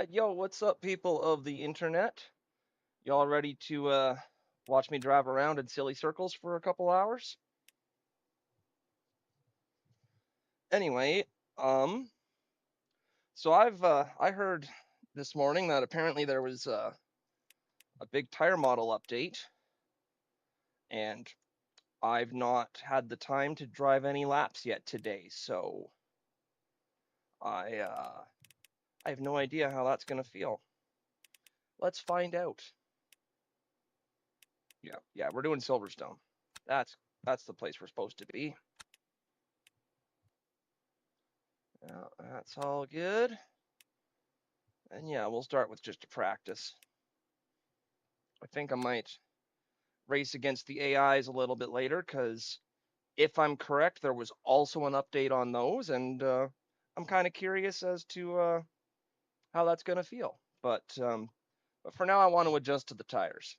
Yo, what's up, people of the internet? Y'all ready to watch me drive around in silly circles for a couple hours? Anyway, um, so I heard this morning that apparently there was a big tire model update, and I've not had the time to drive any laps yet today, so I have no idea how that's gonna feel. Let's find out. Yeah, we're doing Silverstone. That's the place we're supposed to be. Yeah, that's all good. And yeah, we'll start with just a practice. I think I might race against the AIs a little bit later because if I'm correct, there was also an update on those, and I'm kind of curious as to how that's going to feel. But for now, I want to adjust to the tires.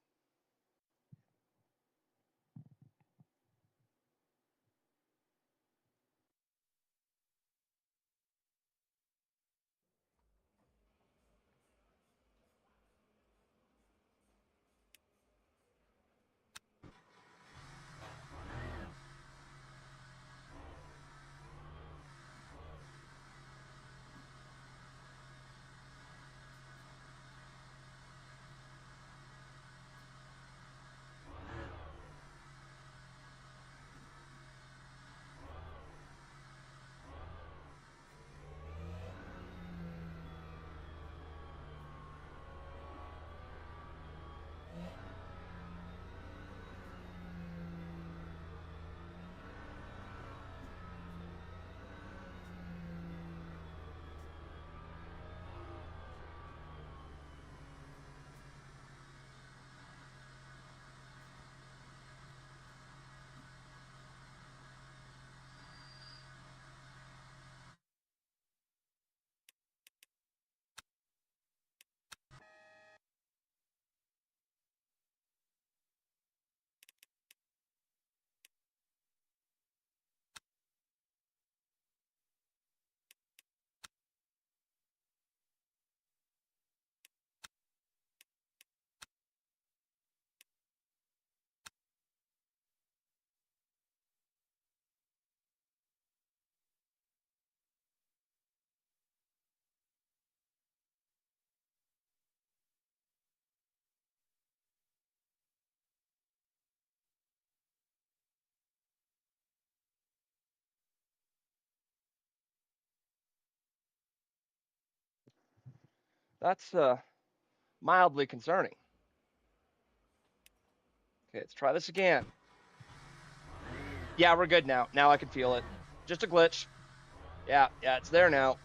That's mildly concerning. Okay, let's try this again. Yeah, we're good now. Now I can feel it. Just a glitch. Yeah, it's there now.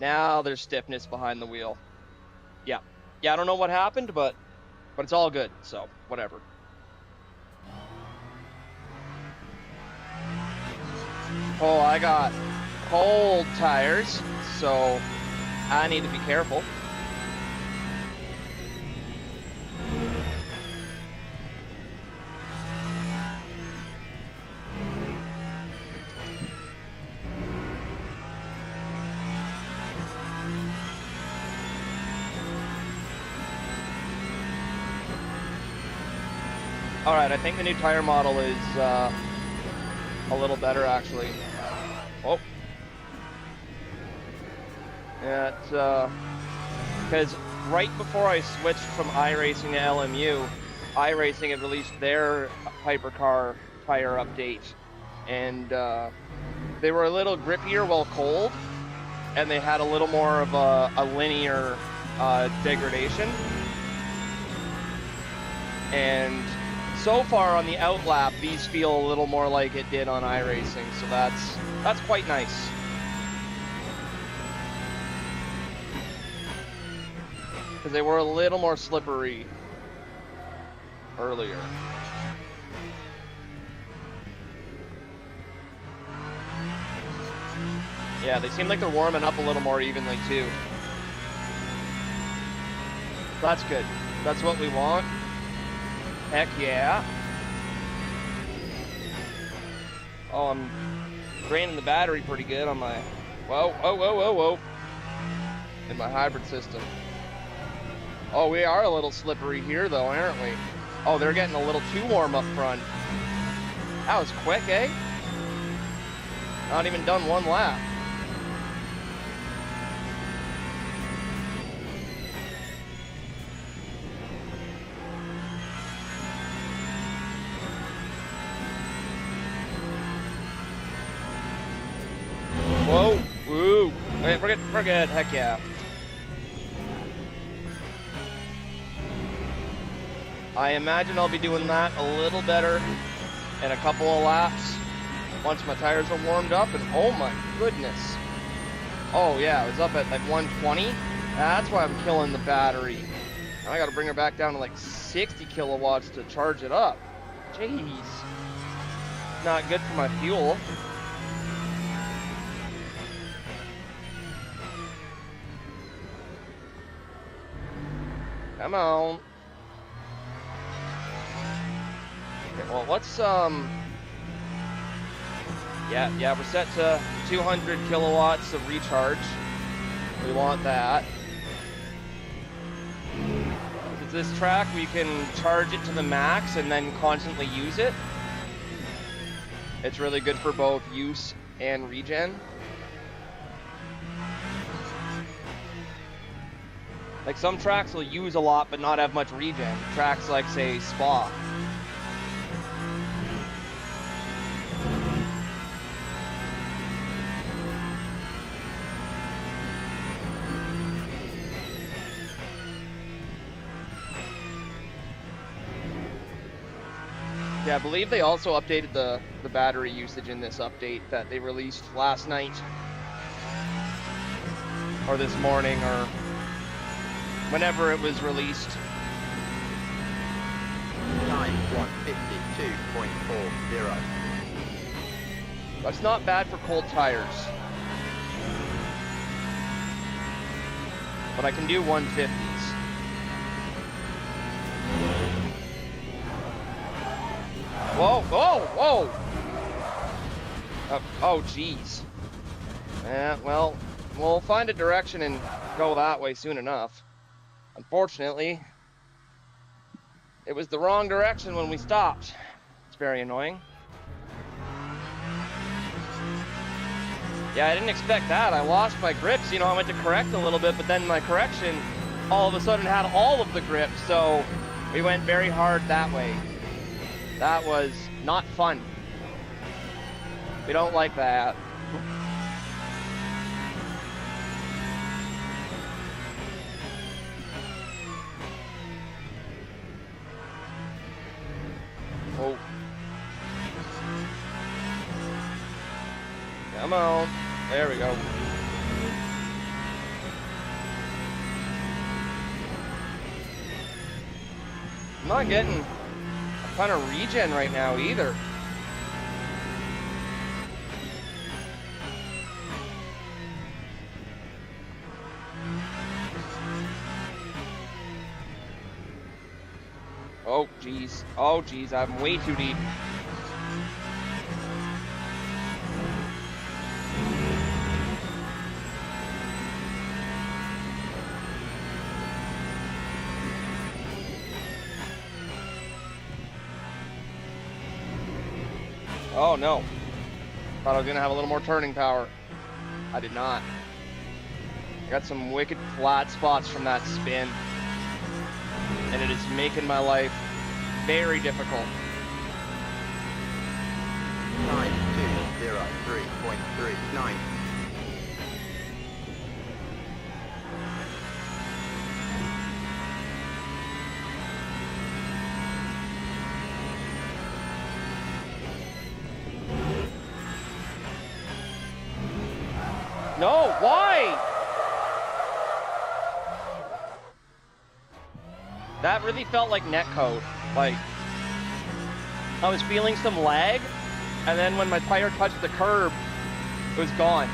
Now there's stiffness behind the wheel. Yeah, I don't know what happened, but it's all good. So whatever. Oh, I got cold tires, so I need to be careful. All right, I think the new tire model is a little better actually. Oh, because right before I switched from iRacing to LMU, iRacing had released their hypercar tire update, and they were a little grippier while cold, and they had a little more of a linear degradation. And so far on the outlap, these feel a little more like it did on iRacing, so that's quite nice. Because they were a little more slippery earlier. Yeah, they seem like they're warming up a little more evenly too. That's good. That's what we want. Heck yeah. Oh, I'm draining the battery pretty good on my... Whoa. in my hybrid system. Oh, we are a little slippery here though, aren't we? Oh, they're getting a little too warm up front. That was quick, eh? Not even done one lap. Whoa, woo. Wait, we're good, heck yeah. I imagine I'll be doing that a little better in a couple of laps once my tires are warmed up, and oh my goodness. Oh yeah, it was up at like 120. That's why I'm killing the battery. Now I gotta bring her back down to like 60 kilowatts to charge it up. Jeez. Not good for my fuel. Come on. Okay, well, let's, yeah, we're set to 200 kilowatts of recharge. We want that. With this track, we can charge it to the max and then constantly use it. It's really good for both use and regen. Like some tracks will use a lot but not have much regen. Tracks like, say, Spa. Yeah, I believe they also updated the battery usage in this update that they released last night. Or this morning, or whenever it was released. Time 1:52.40. That's not bad for cold tires. But I can do 150s. Whoa, whoa, whoa! Oh, geez. Yeah, well, we'll find a direction and go that way soon enough. Unfortunately, it was the wrong direction when we stopped. It's very annoying. Yeah, I didn't expect that. I lost my grips. You know, I went to correct a little bit, but then my correction all of a sudden had all of the grips, so we went very hard that way. That was not fun. We don't like that. Oh. Come on. There we go. I'm not getting a ton of regen right now either. Oh, geez. Oh, geez. I'm way too deep. Oh, no. Thought I was going to have a little more turning power. I did not. I got some wicked flat spots from that spin. And it is making my life very difficult. Time 2:03.39. No, why? That really felt like netcode. Like, I was feeling some lag, and then when my tire touched the curb, it was gone.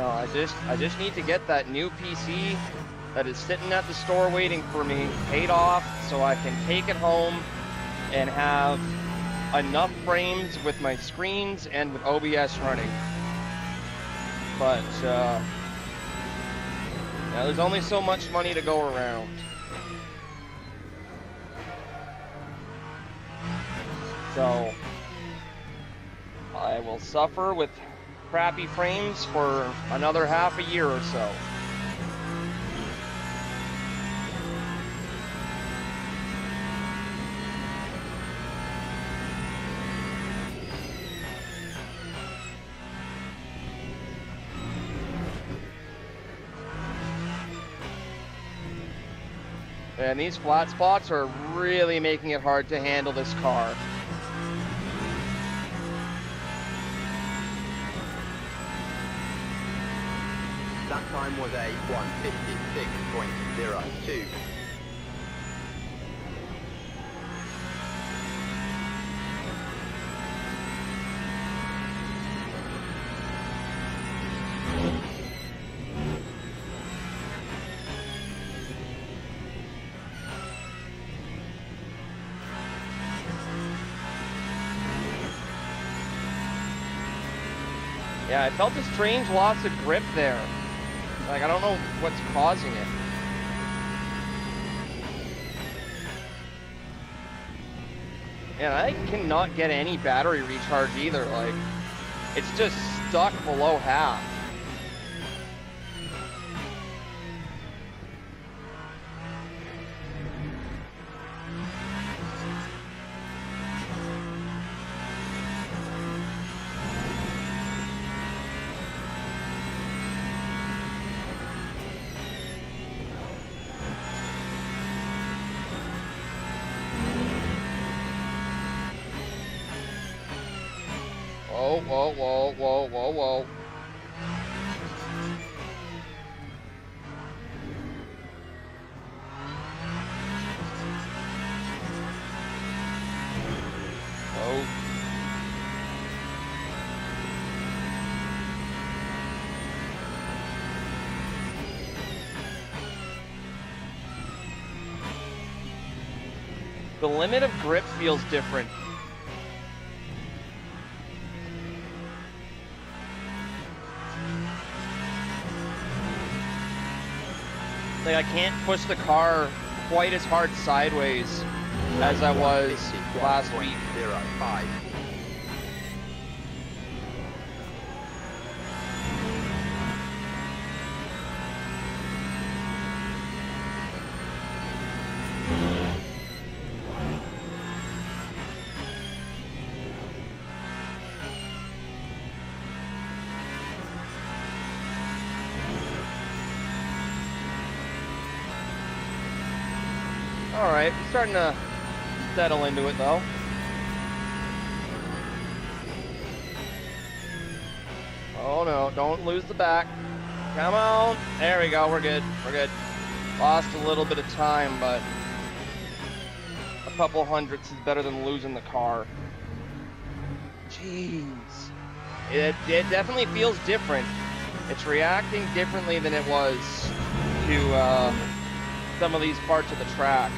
No, I just need to get that new PC that is sitting at the store waiting for me paid off so I can take it home and have enough frames with my screens and with OBS running. But yeah, there's only so much money to go around. So I will suffer with crappy frames for another half a year or so. And these flat spots are really making it hard to handle this car. That time was a 1:56.02. Yeah, I felt a strange loss of grip there. Like, I don't know what's causing it. And I cannot get any battery recharge either. Like, it's just stuck below half. Whoa, whoa, whoa, whoa, whoa, whoa. Oh. The limit of grip feels different. Like, I can't push the car quite as hard sideways as I was last week. 05. All right, we're starting to settle into it though. Oh no, don't lose the back. Come on. There we go, we're good, we're good. Lost a little bit of time, but a couple hundredths is better than losing the car. Jeez. It definitely feels different. It's reacting differently than it was to some of these parts of the track.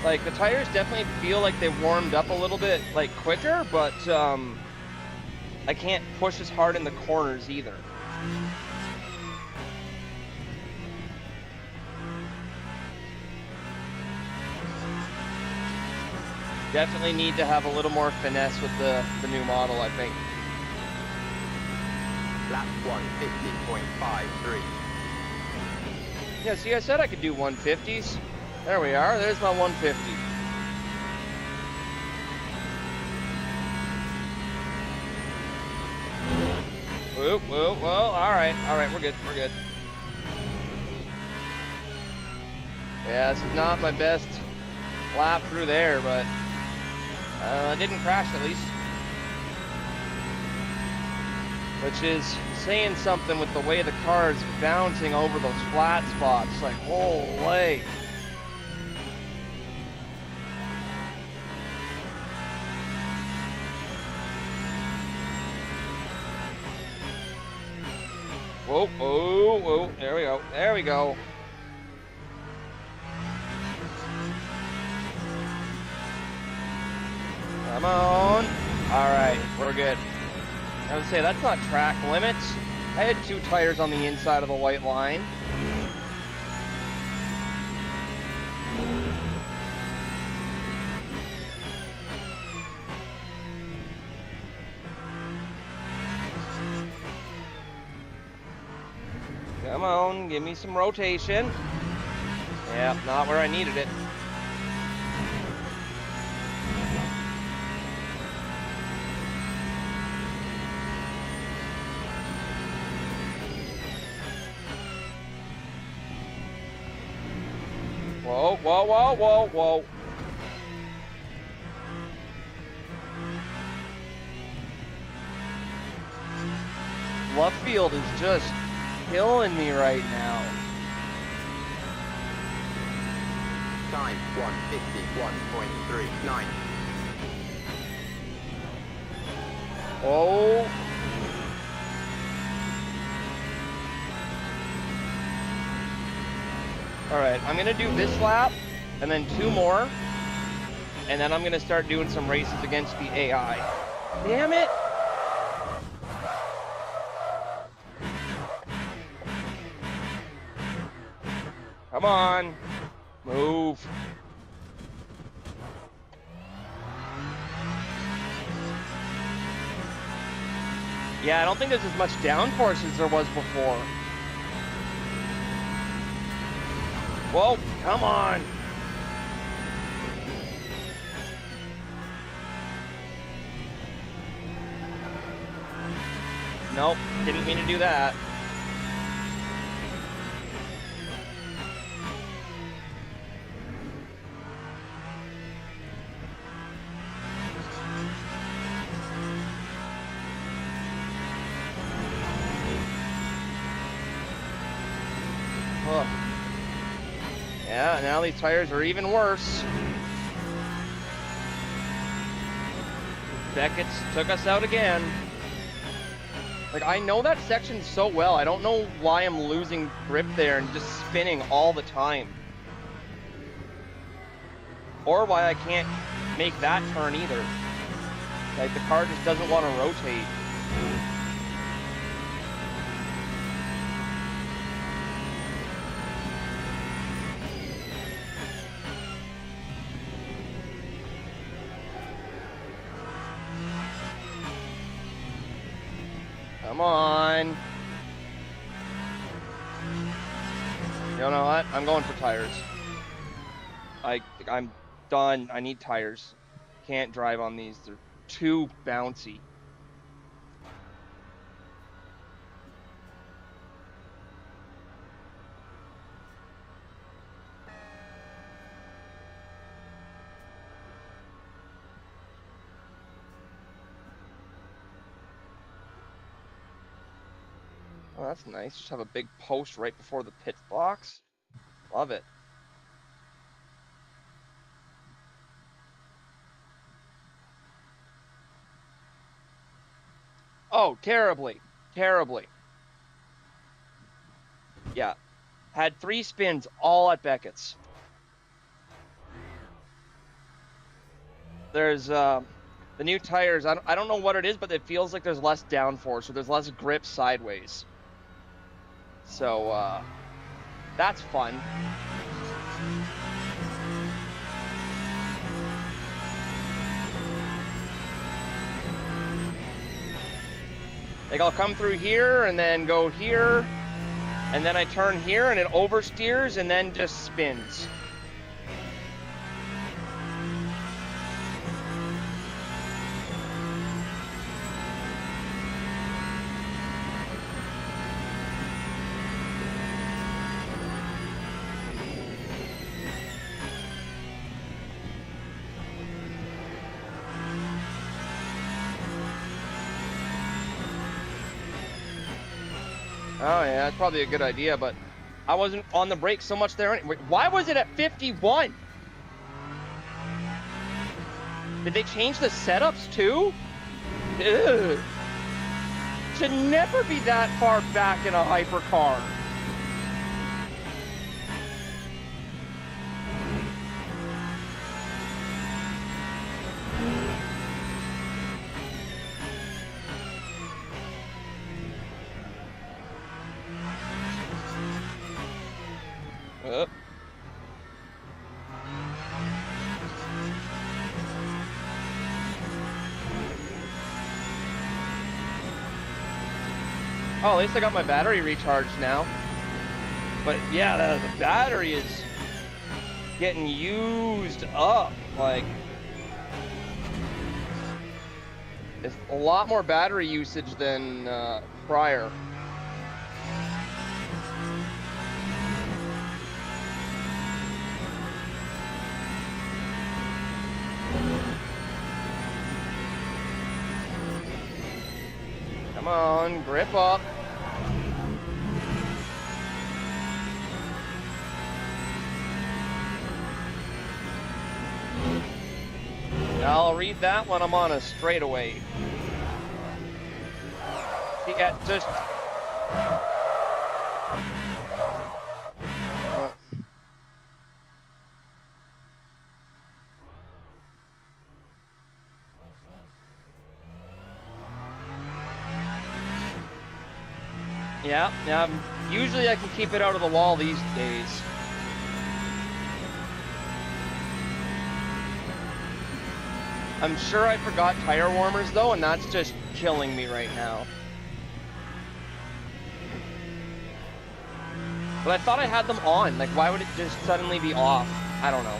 Like, the tires definitely feel like they warmed up a little bit, like, quicker, but I can't push as hard in the corners either. Definitely need to have a little more finesse with the new model, I think. Lap 1:50.53. Yeah, see, I said I could do 150s. There we are. There's my 150. Whoop, whoop, whoa. All right, we're good, we're good. Yeah, this is not my best lap through there, but I didn't crash at least. Which is saying something with the way the car is bouncing over those flat spots. Like, holy. Whoa, whoa, whoa, there we go, there we go. Come on. All right, we're good. I would say that's not track limits. I had 2 tires on the inside of the white line. Come on, give me some rotation. Yep, not where I needed it. Whoa, whoa, whoa, whoa, whoa. Left field is just killing me right now. Time 151.39. Oh. All right, I'm gonna do this lap and then 2 more. And then I'm gonna start doing some races against the AI. Damn it. Come on, move. Yeah, I don't think there's as much downforce as there was before. Whoa, come on. Nope, didn't mean to do that. Ugh. Yeah, now these tires are even worse. Beckett's took us out again. Like, I know that section so well. I don't know why I'm losing grip there and just spinning all the time. Or why I can't make that turn either. Like, the car just doesn't want to rotate. Come on. You know what? I'm going for tires. I'm done. I need tires. Can't drive on these. They're too bouncy. Oh, that's nice. Just have a big post right before the pit box. Love it. Oh, terribly. Terribly. Yeah. Had 3 spins all at Beckett's. There's the new tires. I don't know what it is, but it feels like there's less downforce, or there's less grip sideways. So that's fun. Like, I'll come through here and then go here, and then I turn here and it oversteers and then just spins. Oh, yeah, that's probably a good idea, but I wasn't on the brakes so much there. Why was it at 51? Did they change the setups too? Ugh. Should never be that far back in a hypercar. Oh, at least I got my battery recharged now. But yeah, the battery is getting used up. Like, it's a lot more battery usage than prior. Come on, grip up. I'll read that when I'm on a straightaway. Yeah, just... Yeah, usually I can keep it out of the wall these days. I'm sure I forgot tire warmers though, and that's just killing me right now. But I thought I had them on. Like, why would it just suddenly be off? I don't know.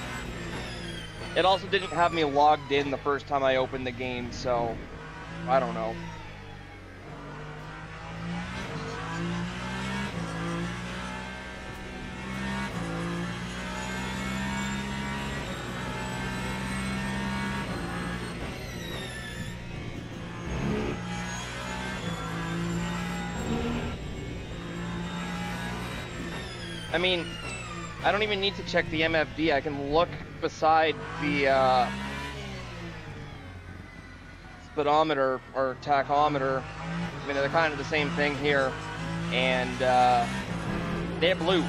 It also didn't have me logged in the first time I opened the game, so I don't know. I mean, I don't even need to check the MFD. I can look beside the speedometer or tachometer. I mean, they're kind of the same thing here, and they're blue.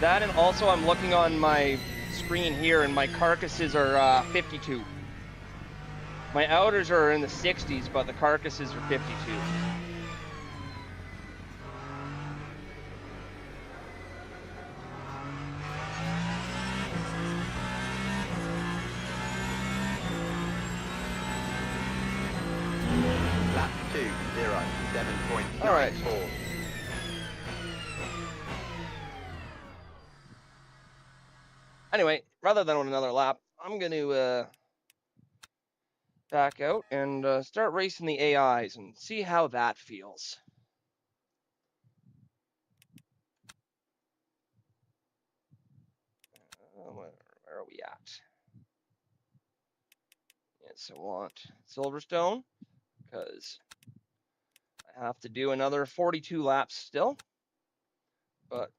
That, and also I'm looking on my screen here, and my carcasses are 52. My outers are in the 60s, but the carcasses are 52. Lap 2:07.94. All right. Anyway, rather than on another lap, I'm going to back out and start racing the AIs and see how that feels. Where are we at? Yes, I want Silverstone because I have to do another 42 laps still. But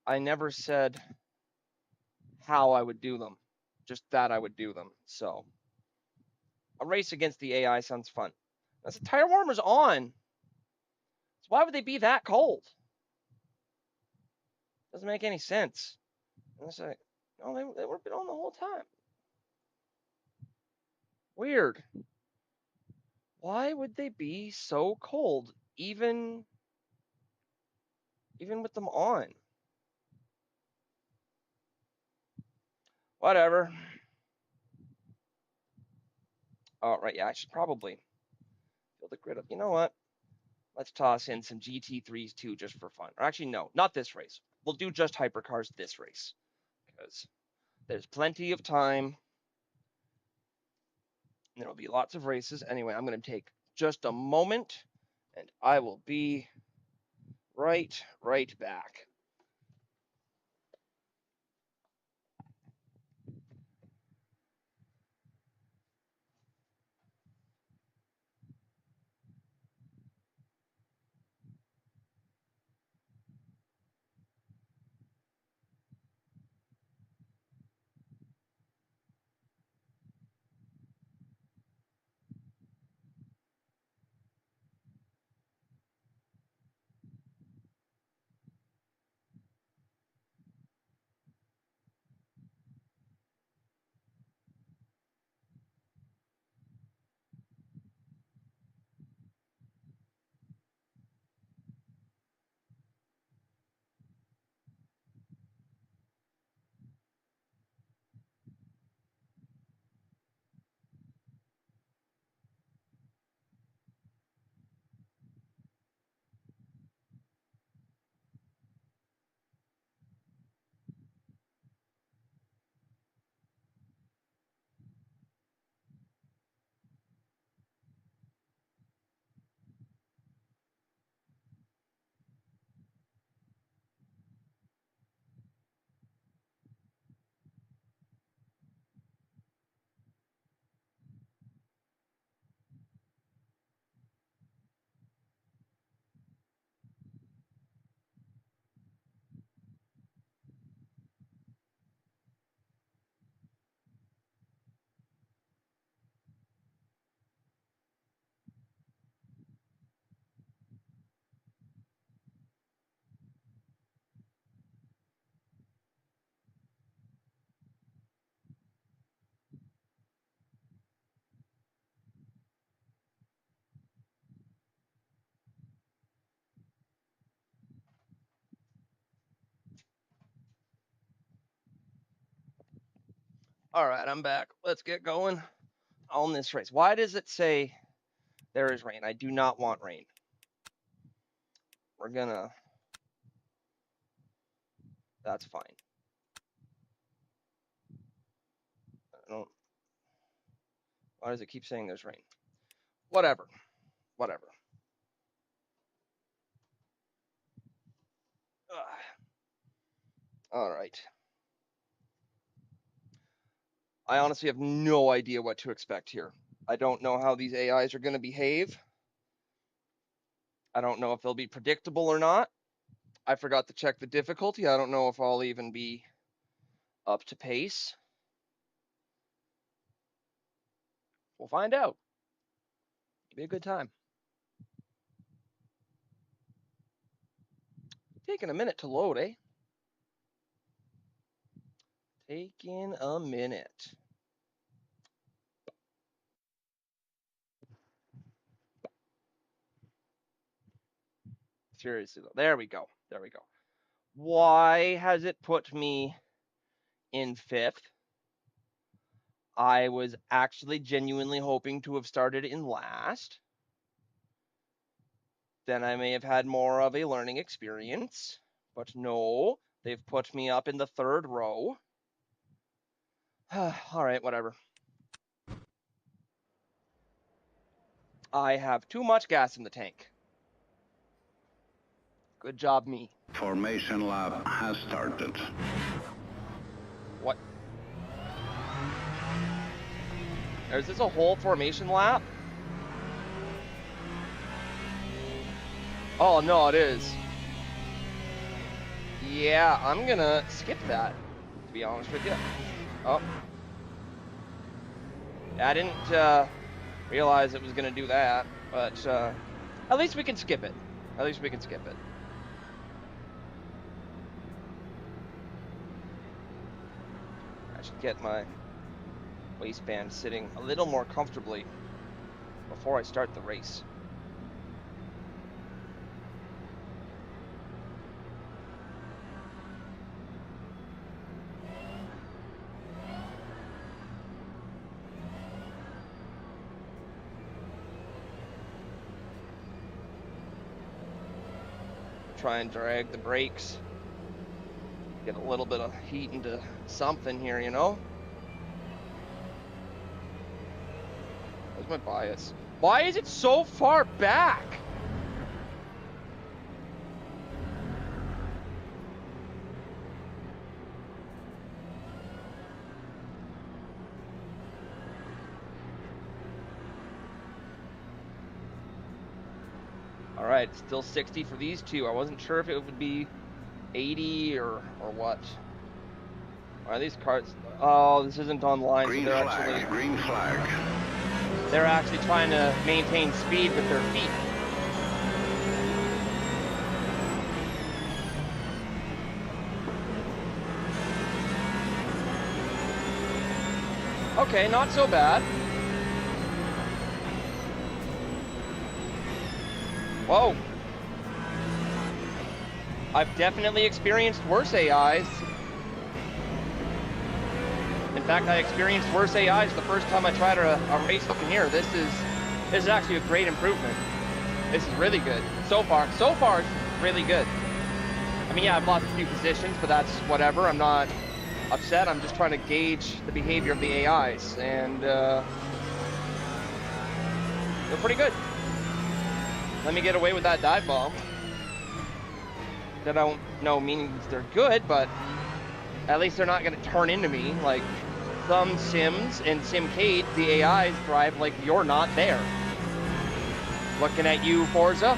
I never said how I would do them, just that I would do them. So a race against the AI sounds fun. That's the tire warmer's on. So why would they be that cold? Doesn't make any sense. Unless no, they were been on the whole time. Weird. Why would they be so cold, even with them on? Whatever. Oh, right, yeah, I should probably fill the grid up. You know what? Let's toss in some GT3s too, just for fun. Or actually, no, not this race. We'll do just hypercars this race because there's plenty of time. There'll be lots of races. Anyway, I'm going to take just a moment, and I will be right back. All right, I'm back. Let's get going on this race. Why does it say there is rain? I do not want rain. We're gonna... That's fine. I don't... Why does it keep saying there's rain? Whatever. Whatever. All right. I honestly have no idea what to expect here. I don't know how these AIs are going to behave. I don't know if they'll be predictable or not. I forgot to check the difficulty. I don't know if I'll even be up to pace. We'll find out. It'll be a good time. Taking a minute to load, eh? Taking a minute. Seriously though. There we go. There we go. Why has it put me in 5th? I was actually genuinely hoping to have started in last. Then I may have had more of a learning experience. But no, they've put me up in the 3rd row. All right, whatever. I have too much gas in the tank. Good job, me. Formation lap has started. What? Is this a whole formation lap? Oh, no, it is. Yeah, I'm gonna skip that, to be honest with you. Oh. I didn't realize it was gonna do that, but at least we can skip it. At least we can skip it. I should get my waistband sitting a little more comfortably before I start the race. Try and drag the brakes. Get a little bit of heat into something here, you know? Where's my bias? Why is it so far back? All right, still 60 for these two. I wasn't sure if it would be 80 or what. Why are these cars? Oh, this isn't online. Green so they're flag, actually green flag. they're actually trying to maintain speed with their feet. Okay, not so bad. Whoa. I've definitely experienced worse AIs. In fact, I experienced worse AIs the first time I tried a race in here. This is actually a great improvement. This is really good. So far, it's really good. I mean, yeah, I've lost a few positions, but that's whatever. I'm not upset. I'm just trying to gauge the behavior of the AIs, and they're pretty good. Let me get away with that dive bomb. That I don't know means they're good, but at least they're not going to turn into me. Like some sims and Simcade, the AIs drive like you're not there. Looking at you, Forza.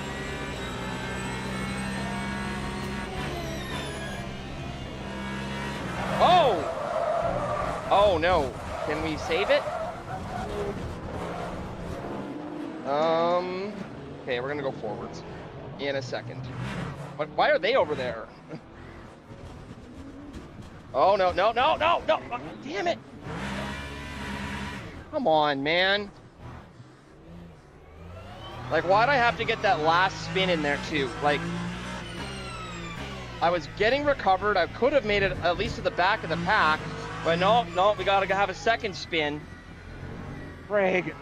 Oh! Oh no. Can we save it? Okay, we're gonna go forwards in a second. But why are they over there? Oh, no, no, no, no, no! Oh, damn it! Come on, man. Like, why'd I have to get that last spin in there, too? Like, I was getting recovered. I could have made it at least to the back of the pack. But no, we gotta have a second spin. Greg.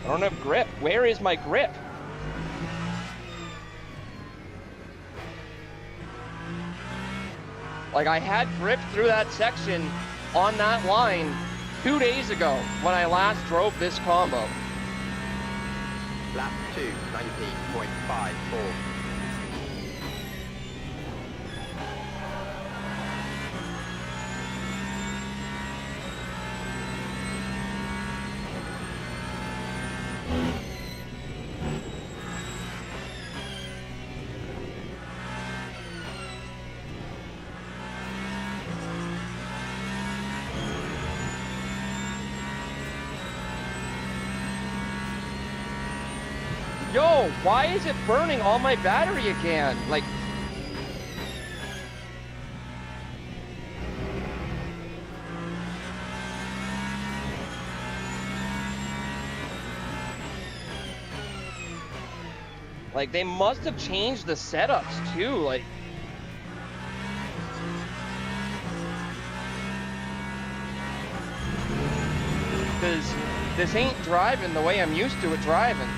I don't have grip. Where is my grip? Like, I had grip through that section on that line 2 days ago when I last drove this combo. Lap 2, 90.54. Yo, why is it burning all my battery again? Like, they must have changed the setups too, like. Because this ain't driving the way I'm used to it driving.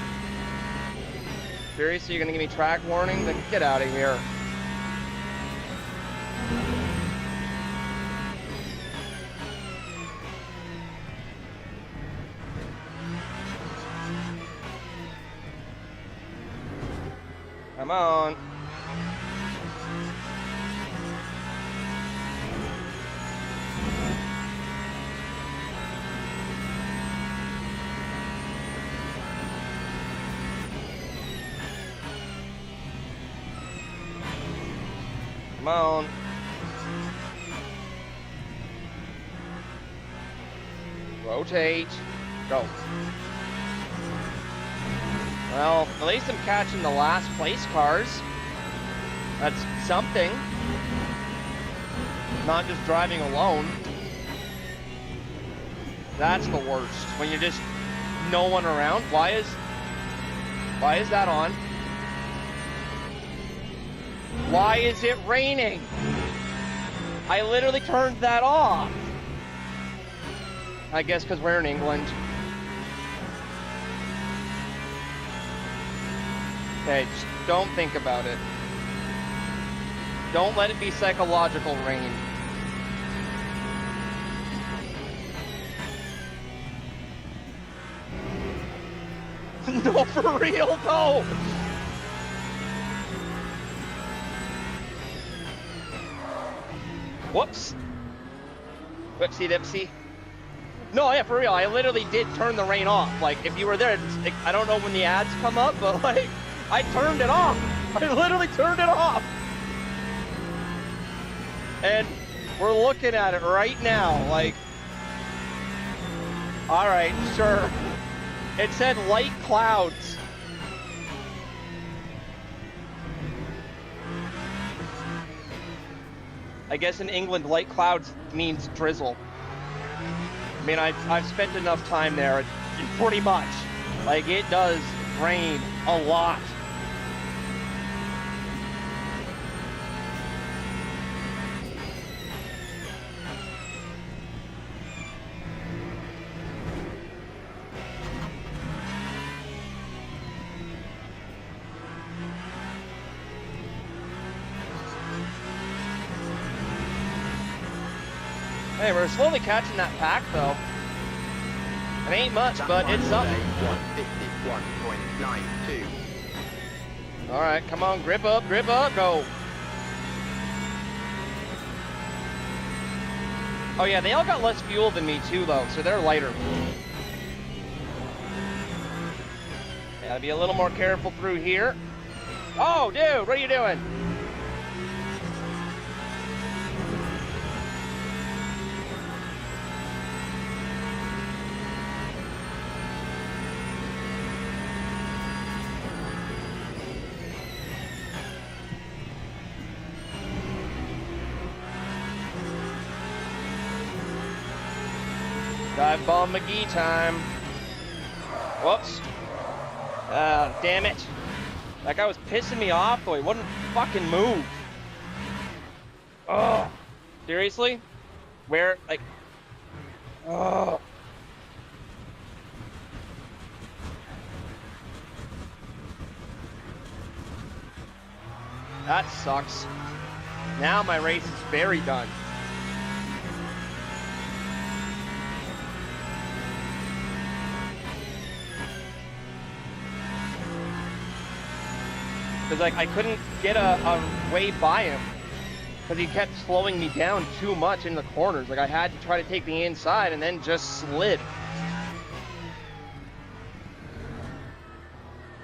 Seriously, you're gonna give me track warning? Then get out of here. Come on. Come on. Rotate. Go. Well, at least I'm catching the last place cars. That's something. Not just driving alone. That's the worst. When you're just no one around. Why is that on? Why is it raining? I literally turned that off. I guess because we're in England. Okay, just don't think about it. Don't let it be psychological rain. No, for real, no! Whoops. Whoopsie dipsy. No, yeah, for real. I literally did turn the rain off. Like, if you were there, like, I don't know when the ads come up, but like, I turned it off. I literally turned it off. And we're looking at it right now. Like, all right, sure. It said light clouds. I guess in England, light clouds means drizzle. I mean, I've spent enough time there, pretty much. Like, it does rain a lot. Hey, we're slowly catching that pack, though. It ain't much, but it's something. 151.92. All right, come on, grip up, go. Oh yeah, they all got less fuel than me too, though, so they're lighter. Gotta be a little more careful through here. Oh, dude, what are you doing? Dive bomb McGee time. Whoops. Damn it. That guy was pissing me off though. He wouldn't fucking move. Oh. Seriously? Where, like... Oh. That sucks. Now my race is very done. Because like I couldn't get a way by him because he kept slowing me down too much in the corners. Like I had to try to take the inside and then just slid.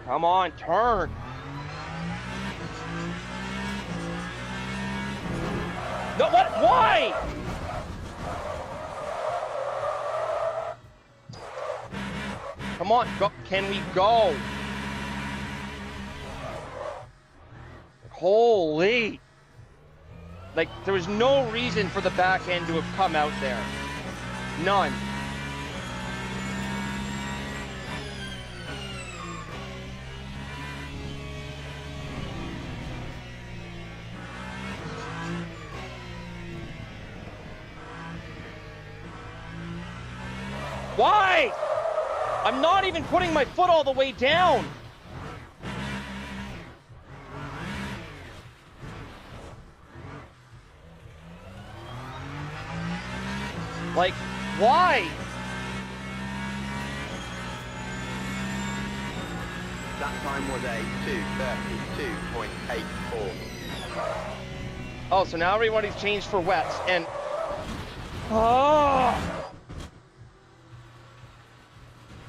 Come on, turn. No, what? Why? Come on, go. Can we go? Holy. Like, there was no reason for the back end to have come out there. None. Why? I'm not even putting my foot all the way down. Like, why? That time was a 2:32.84. Oh, so now everybody's changed for wets, and... Oh!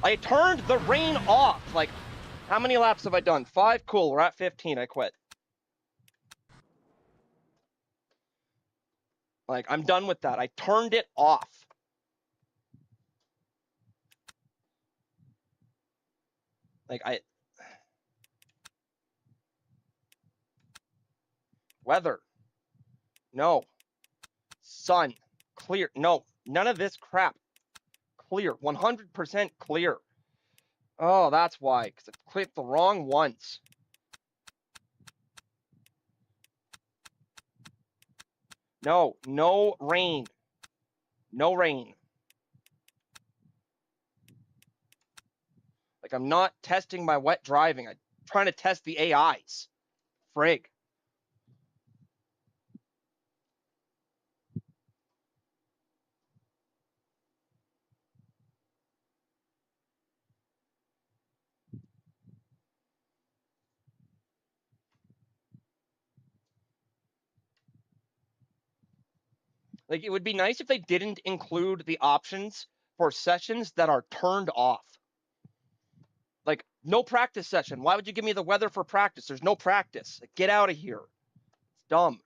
I turned the rain off. Like, how many laps have I done? 5? Cool, we're at 15. I quit. Like, I'm done with that. I turned it off. Like, Weather. No. Sun. Clear. No. None of this crap. Clear. 100% clear. Oh, that's why. Because I clicked the wrong ones. No. No rain. No rain. Like, I'm not testing my wet driving. I'm trying to test the AIs. Frig. Like, it would be nice if they didn't include the options for sessions that are turned off. Like, no practice session. Why would you give me the weather for practice? There's no practice. Like, get out of here. It's dumb.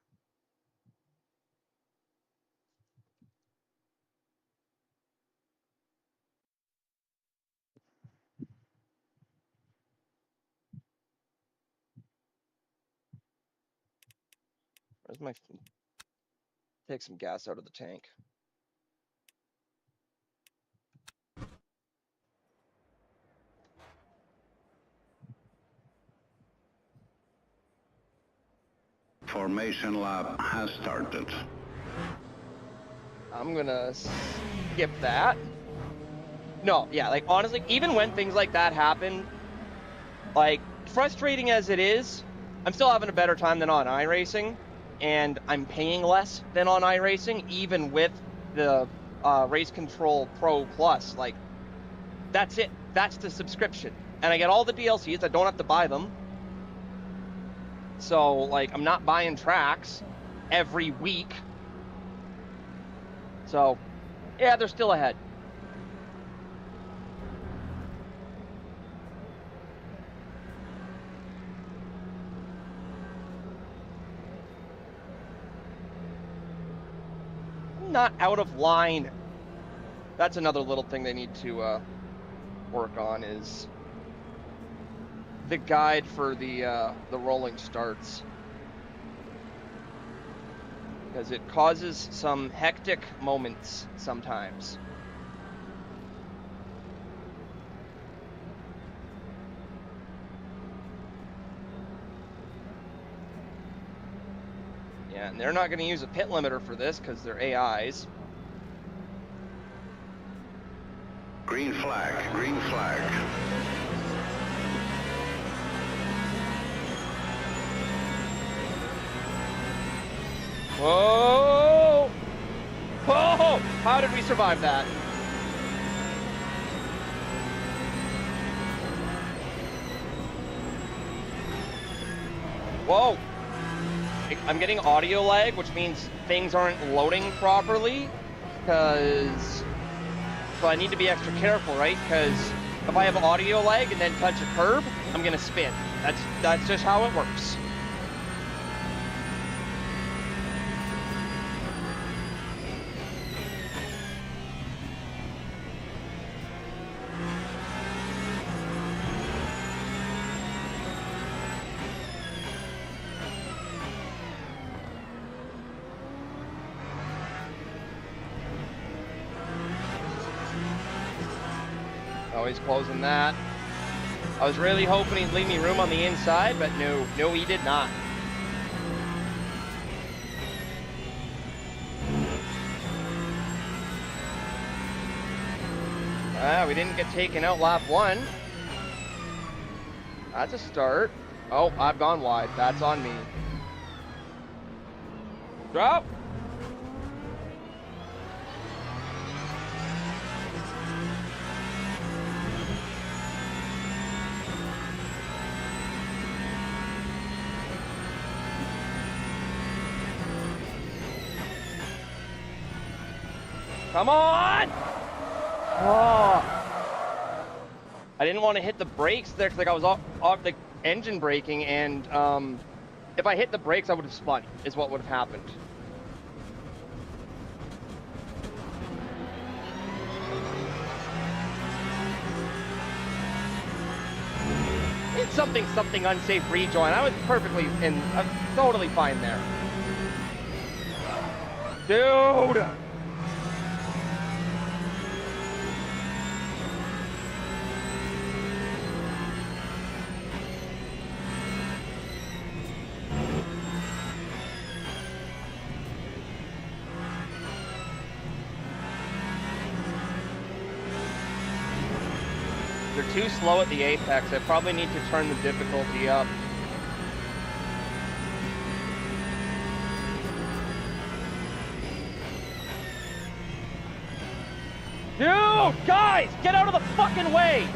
Where's my... Take some gas out of the tank. Formation lap has started. I'm gonna skip that. No, yeah, like, honestly, even when things like that happen, like, frustrating as it is, I'm still having a better time than on iRacing, and I'm paying less than on iRacing, even with the Race Control Pro Plus. Like, that's it. That's the subscription. And I get all the DLCs. I don't have to buy them. So, like, I'm not buying tracks every week. So, yeah, they're still ahead. I'm not out of line. That's another little thing they need to work on is the guide for the rolling starts, because it causes some hectic moments sometimes. Yeah, and they're not going to use a pit limiter for this because they're AIs. Green flag, green flag. Whoa! Whoa! How did we survive that? Whoa! I'm getting audio lag, which means things aren't loading properly, so I need to be extra careful, right? Because if I have audio lag and then touch a curb, I'm gonna spin. That's just how it works. Oh, he's closing that. I was really hoping he'd leave me room on the inside, but no, he did not. We didn't get taken out lap 1. That's a start. Oh, I've gone wide. That's on me. Drop. Come on! Oh. I didn't want to hit the brakes there because like I was off the engine braking, and if I hit the brakes, I would have spun, is what would have happened. It's something unsafe rejoin. I was perfectly totally fine there. Dude! They're too slow at the apex. I probably need to turn the difficulty up. Dude, guys, get out of the fucking way!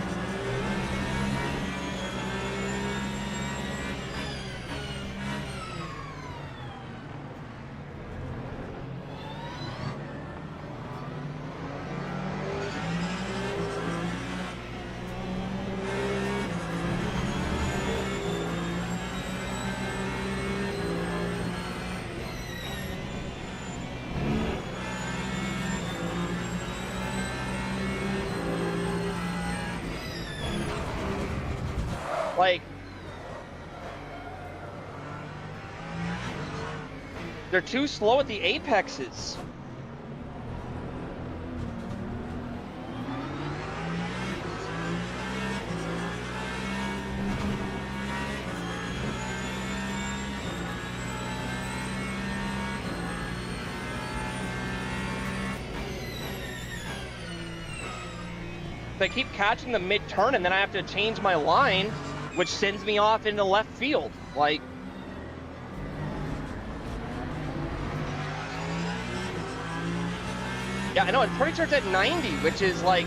Like, they're too slow at the apexes. They keep catching the mid-turn, and then I have to change my line, which sends me off into left field. Like, yeah, I know, I'm pretty sure it's at 90, which is like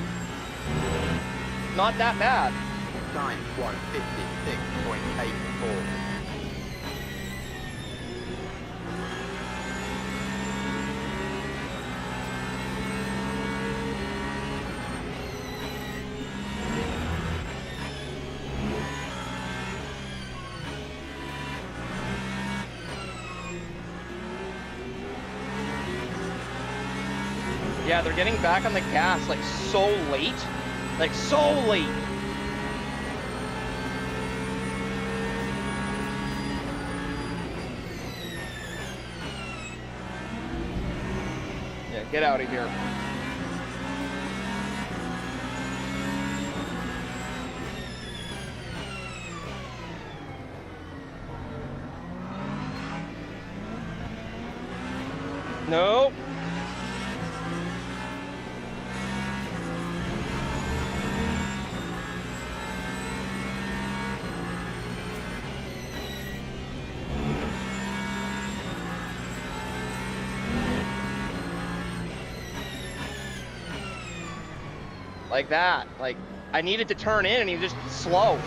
not that bad. Time 1:56.84. Yeah, they're getting back on the gas like so late. Like so late. Yeah, get out of here. Nope. Like that. Like, I needed to turn in and he was just slow.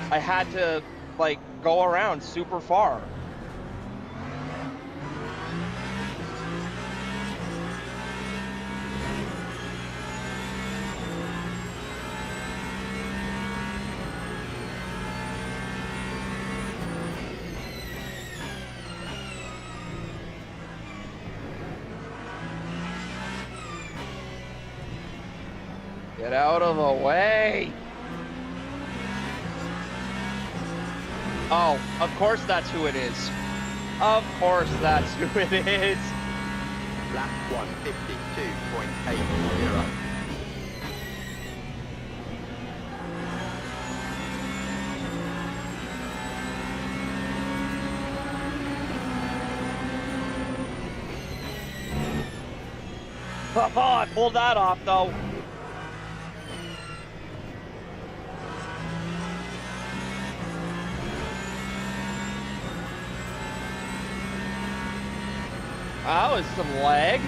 I had to, like, go around super far. Get out of the way. Oh, of course that's who it is. Of course that's who it is. Lap 152.80. Oh, I pulled that off though. That was some lag.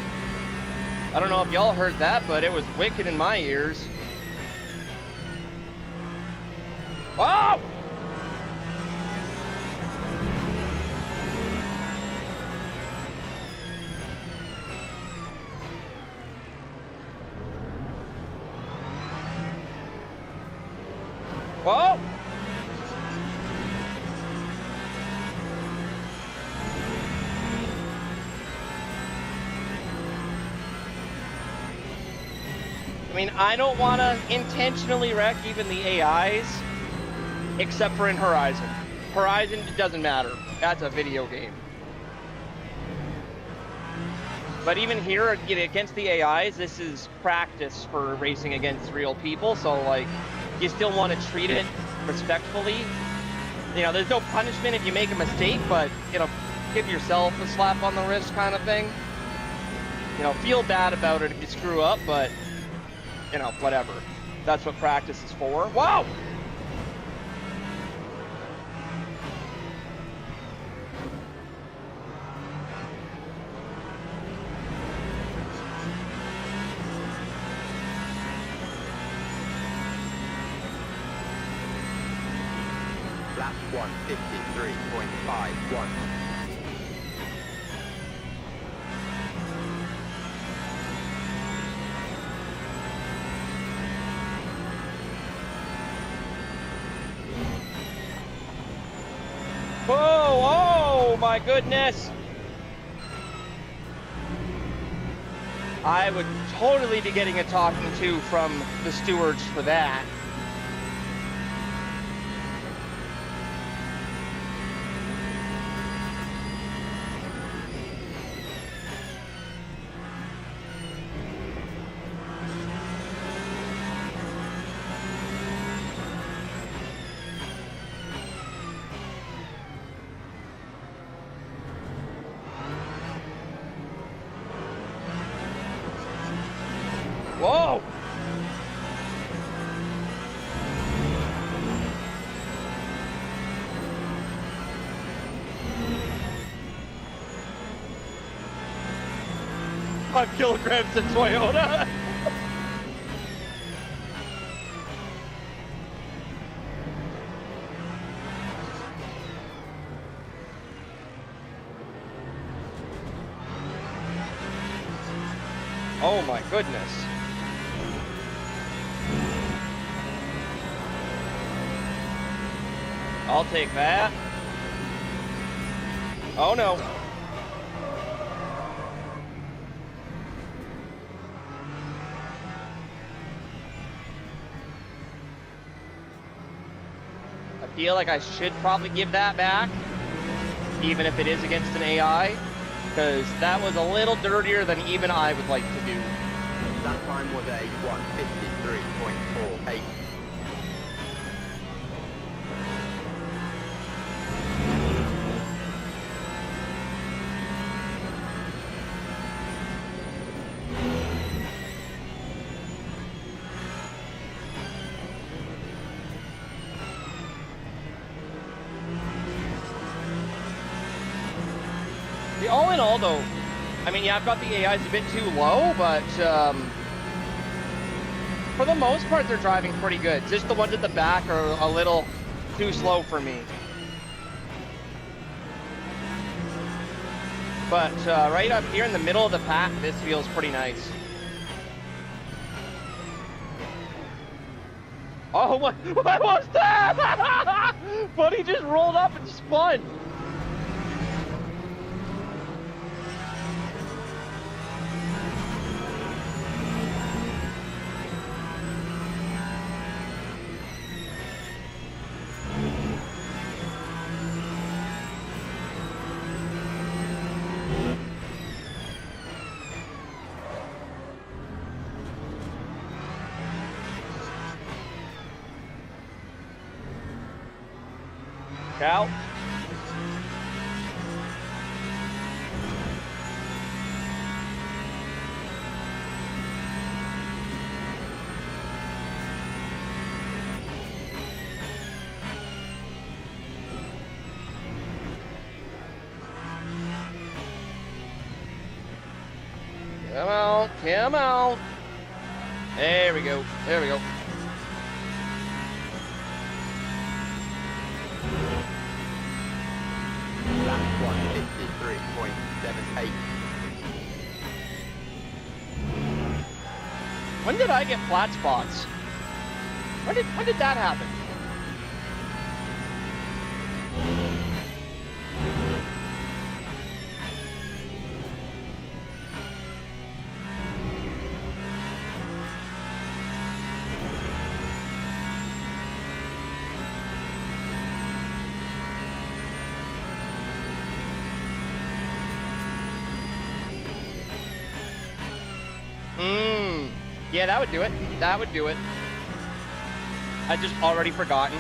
I don't know if y'all heard that, but it was wicked in my ears. Oh! Whoa! I mean, I don't want to intentionally wreck even the AIs, except for in Horizon. Horizon, it doesn't matter. That's a video game. But even here, against the AIs, this is practice for racing against real people, so, like, you still want to treat it respectfully. You know, there's no punishment if you make a mistake, but, you know, give yourself a slap on the wrist kind of thing. You know, feel bad about it if you screw up, but, you know, whatever. That's what practice is for. Wow! Lap 153.51. Whoa, oh my goodness. I would totally be getting a talking to from the stewards for that. Whoa! On kilograms of Toyota. Oh my goodness. I'll take that. Oh no. I feel like I should probably give that back, even if it is against an AI, because that was a little dirtier than even I would like to do. That time was a 153.48. The all in all, though, I mean, yeah, I've got the AIs a bit too low, but for the most part, they're driving pretty good. Just the ones at the back are a little too slow for me. But right up here in the middle of the pack, this feels pretty nice. Oh, what was that? Buddy just rolled up and spun. Cal. Come on, come on. There we go, there we go. Lap 153.78. When did I get flat spots? When did that happen? Yeah, that would do it. That would do it. I just already forgotten.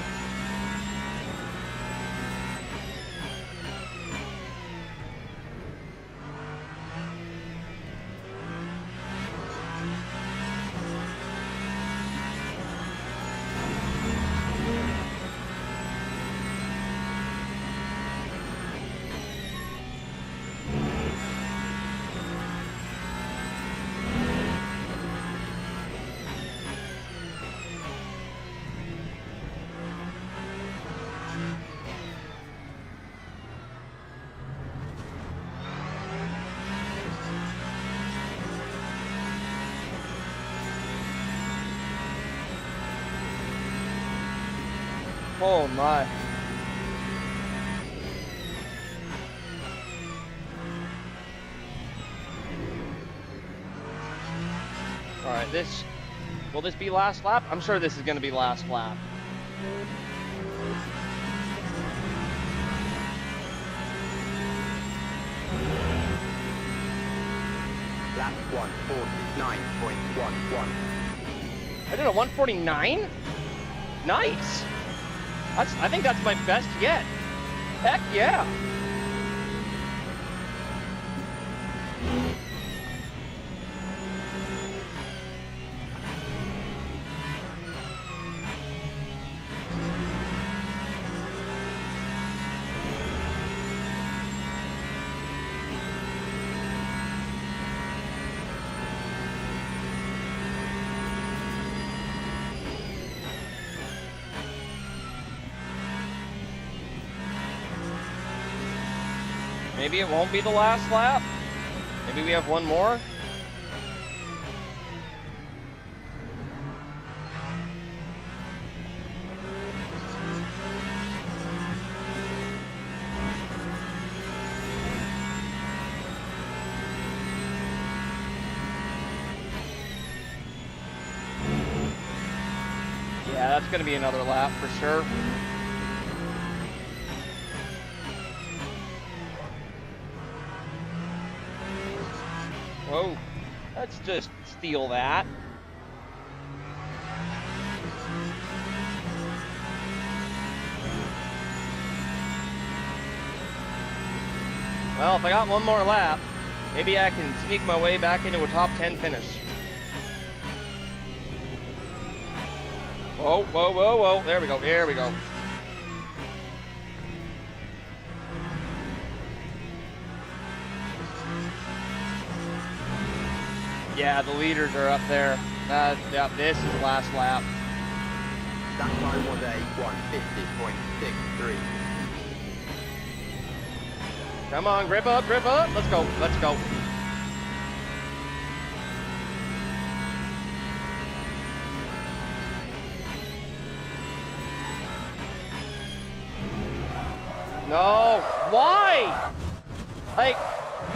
Oh my. All right, will this be last lap? I'm sure this is going to be last lap. Lap 149.11. I did a 149? Nice. I think that's my best yet. Heck yeah. Maybe it won't be the last lap. Maybe we have one more. Yeah, that's going to be another lap for sure. Whoa, let's just steal that. Well, if I got one more lap, maybe I can sneak my way back into a top 10 finish. Whoa, whoa, whoa, whoa, there we go, there we go. Yeah, the leaders are up there. Yeah, this is the last lap. That time was a 1:50.63. Come on, grip up, grip up. Let's go, let's go. No, why? Like,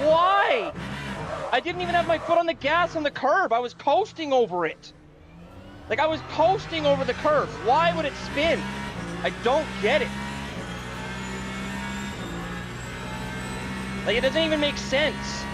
why? I didn't even have my foot on the gas on the curb. I was coasting over it. Like, I was coasting over the curb. Why would it spin? I don't get it. Like, it doesn't even make sense.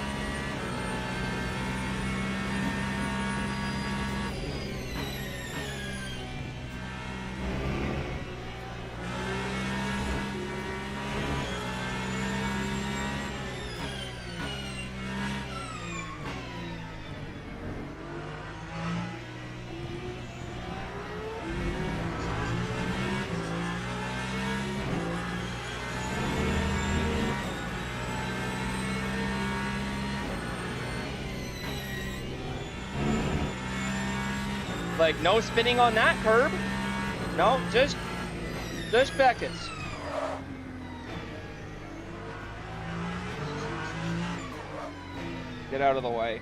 Like, no spinning on that curb. No, just Beckett's. Get out of the way.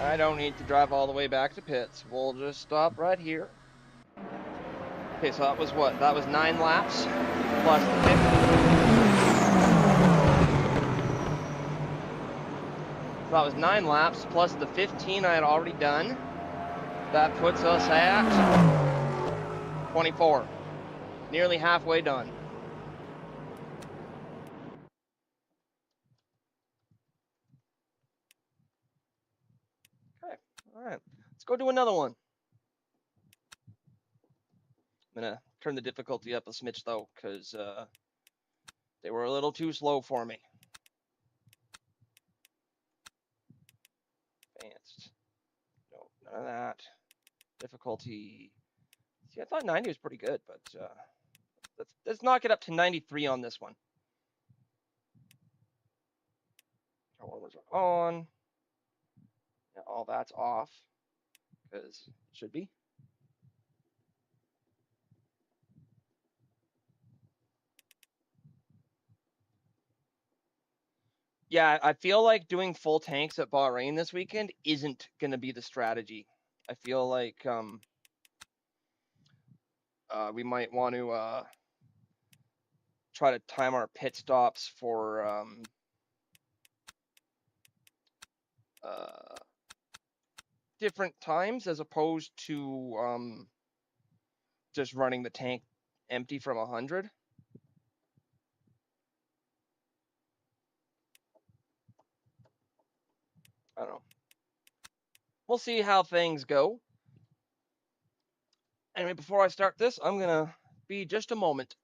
I don't need to drive all the way back to pits. We'll just stop right here. Okay, so that was what? That was 9 laps plus the 15. So that was 9 laps plus the 15 I had already done. That puts us at 24. Nearly halfway done. Okay, all right. Let's go do another one. I'm gonna turn the difficulty up a smidge though, because they were a little too slow for me. Advanced. No, none of that. Difficulty. See, I thought 90 was pretty good, but let's knock it up to 93 on this one. Power was on. Yeah, all that's off, because it should be. Yeah, I feel like doing full tanks at Bahrain this weekend isn't going to be the strategy. I feel like we might want to try to time our pit stops for different times as opposed to just running the tank empty from 100. I don't know. We'll see how things go. Anyway, before I start this, I'm going to be just a moment.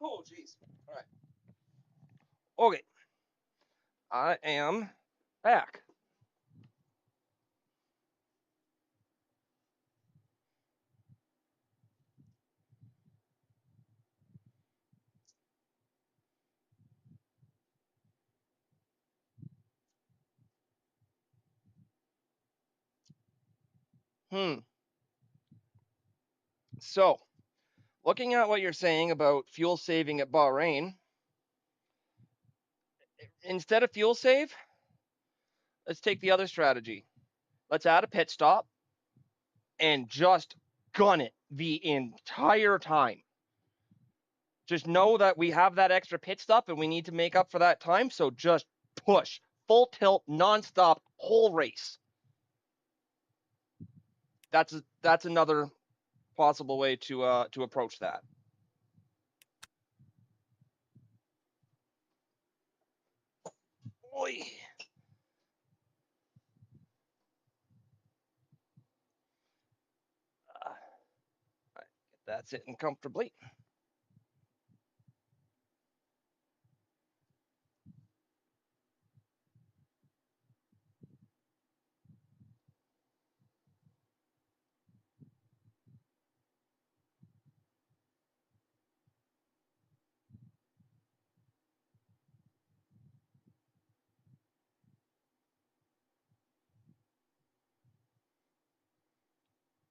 Oh, jeez. All right. Okay. I am back. So, looking at what you're saying about fuel saving at Bahrain, instead of fuel save, let's take the other strategy. Let's add a pit stop and just gun it the entire time. Just know that we have that extra pit stop and we need to make up for that time. So just push full tilt, nonstop, whole race. That's another possible way to approach that. Oy. Get that sitting comfortably.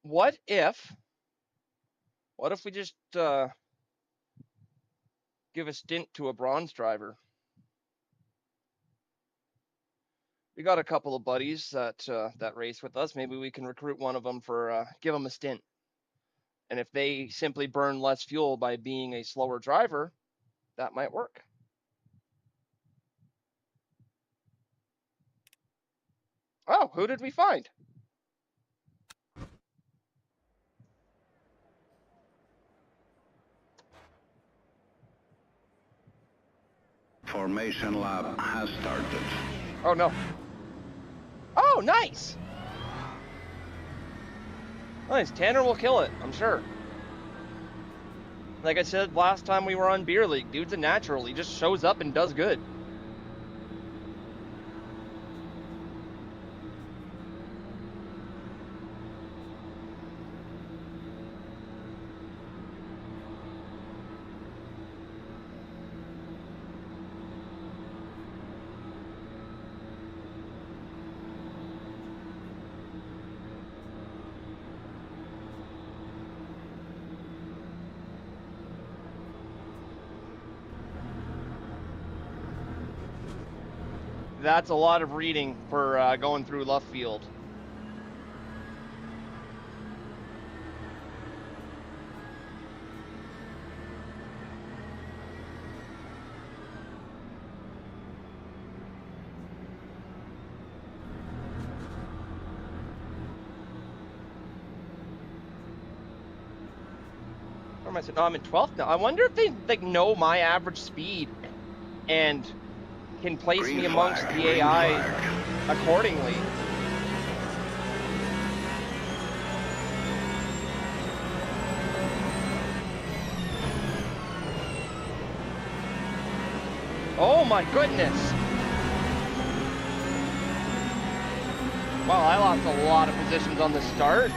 What if we just give a stint to a bronze driver? We got a couple of buddies that race with us. Maybe we can recruit one of them for give them a stint. And if they simply burn less fuel by being a slower driver, that might work. Oh, who did we find? Formation lap has started. Oh, no. Oh, nice. Nice. Tanner will kill it, I'm sure. Like I said last time we were on Beer League, dude's a natural. He just shows up and does good. That's a lot of reading for going through left field. Where am I sitting? No, I'm in 12th now. I wonder if they like know my average speed and can place Green me amongst flag, the green AI flag. accordingly. Oh my goodness! Wow, I lost a lot of positions on the start.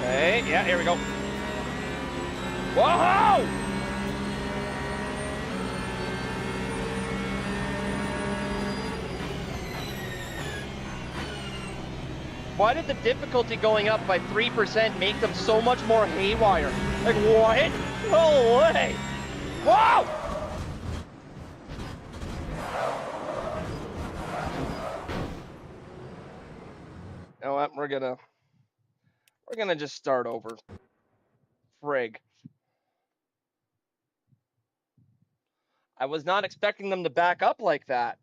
Okay, yeah, here we go. Whoa! Why did the difficulty going up by 3% make them so much more haywire? Like, what? No way! Whoa! You know what? We're gonna just start over. Frig. I was not expecting them to back up like that.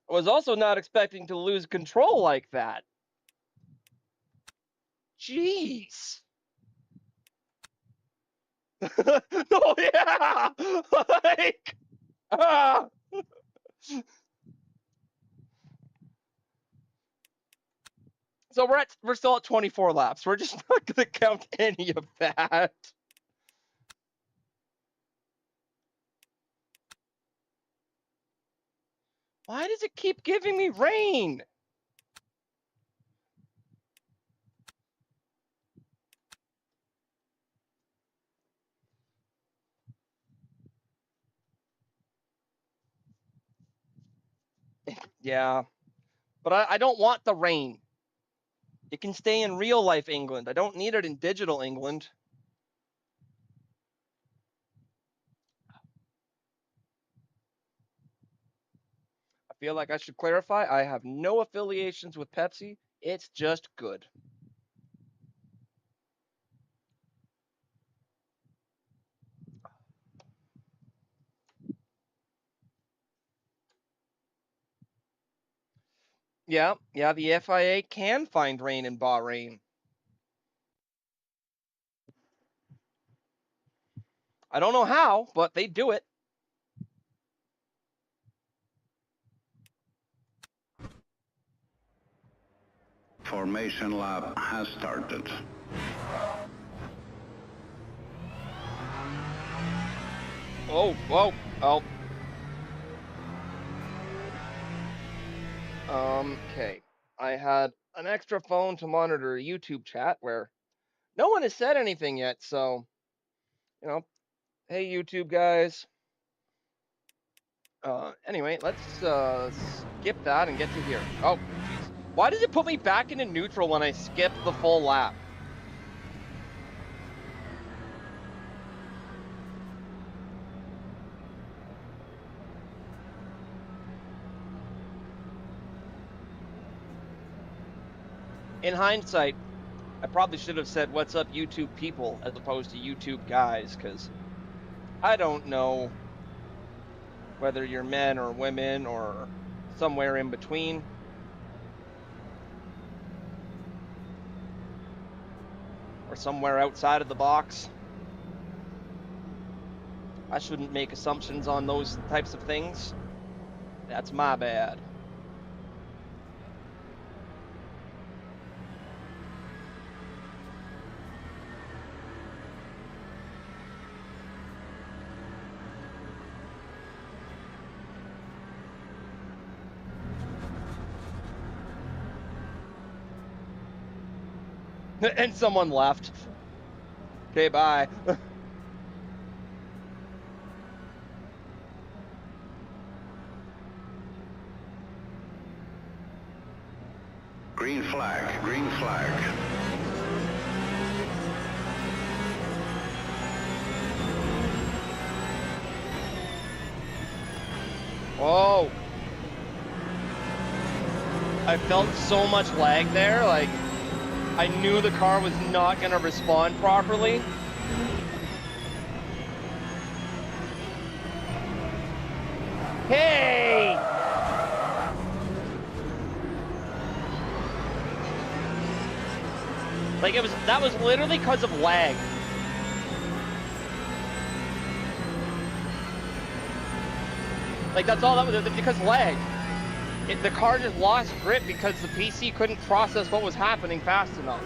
I was also not expecting to lose control like that. Jeez. Oh yeah! Like, So we're still at 24 laps. We're just not gonna count any of that. Why does it keep giving me rain? Yeah, but I don't want the rain. It can stay in real life England. I don't need it in digital England. I feel like I should clarify, I have no affiliations with Pepsi. It's just good. Yeah, the FIA can find rain in Bahrain. I don't know how, but they do it. Formation lap has started. Oh, whoa, oh. Okay. I had an extra phone to monitor a YouTube chat where no one has said anything yet, so, hey, YouTube guys. Anyway, let's skip that and get to here. Oh, jeez. Why does it put me back into neutral when I skip the full lap? In hindsight, I probably should have said, "What's up, YouTube people," as opposed to YouTube guys, because I don't know whether you're men or women or somewhere in between. Or somewhere outside of the box. I shouldn't make assumptions on those types of things. That's my bad. And someone left. Okay, bye. Green flag, green flag. Whoa. I felt so much lag there, like I knew the car was not going to respond properly. Hey! Like that was literally because of lag. Like that's all that was, because lag. The car just lost grip because the PC couldn't process what was happening fast enough.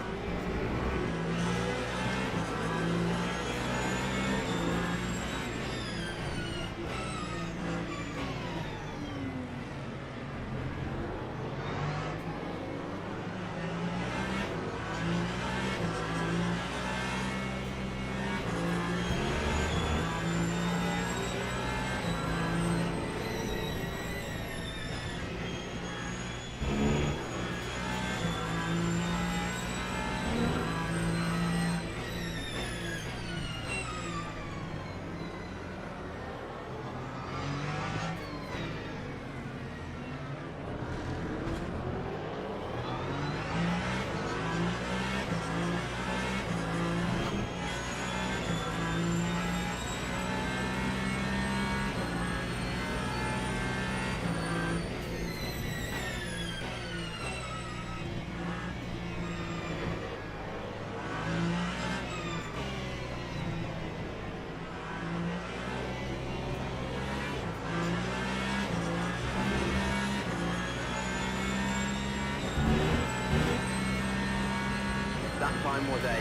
time was a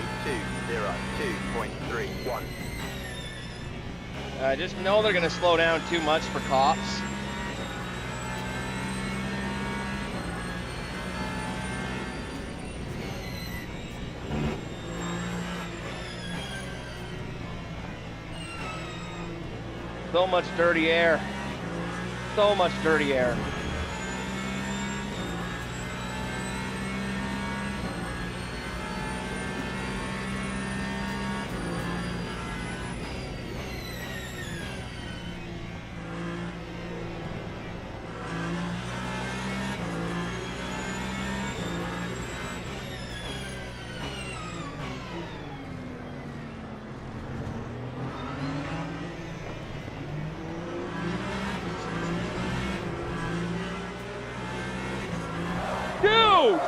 2:02.31. I just know they're going to slow down too much for cops. So much dirty air. So much dirty air. Dude!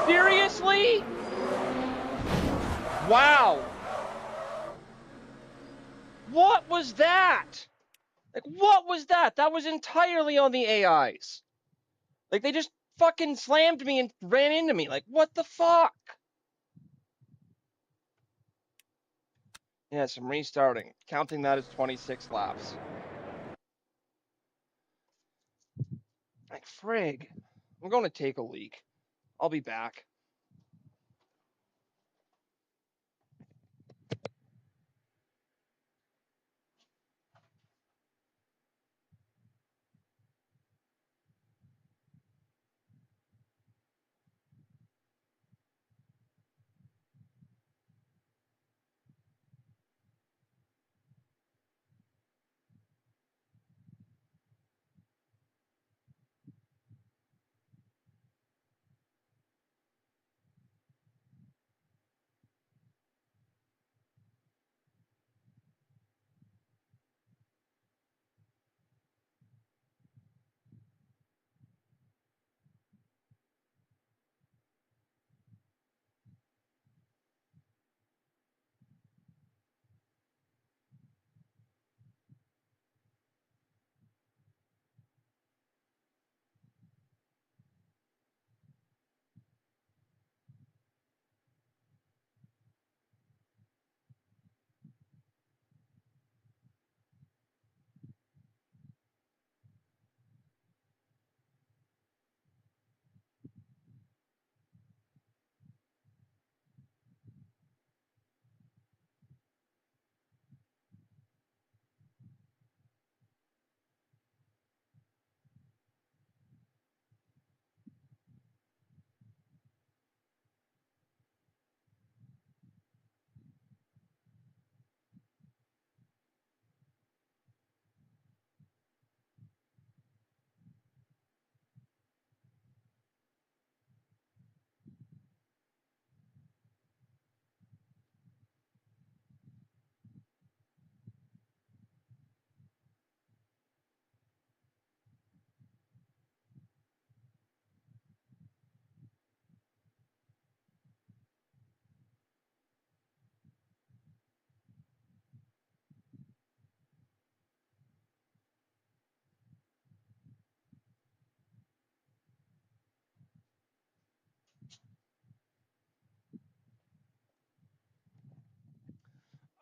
Seriously? Wow. What was that? Like, what was that? That was entirely on the AIs. Like, they just fucking slammed me and ran into me. Like, what the fuck? Yes, I'm restarting. Counting that as 26 laps. Like, frig. I'm going to take a leak. I'll be back.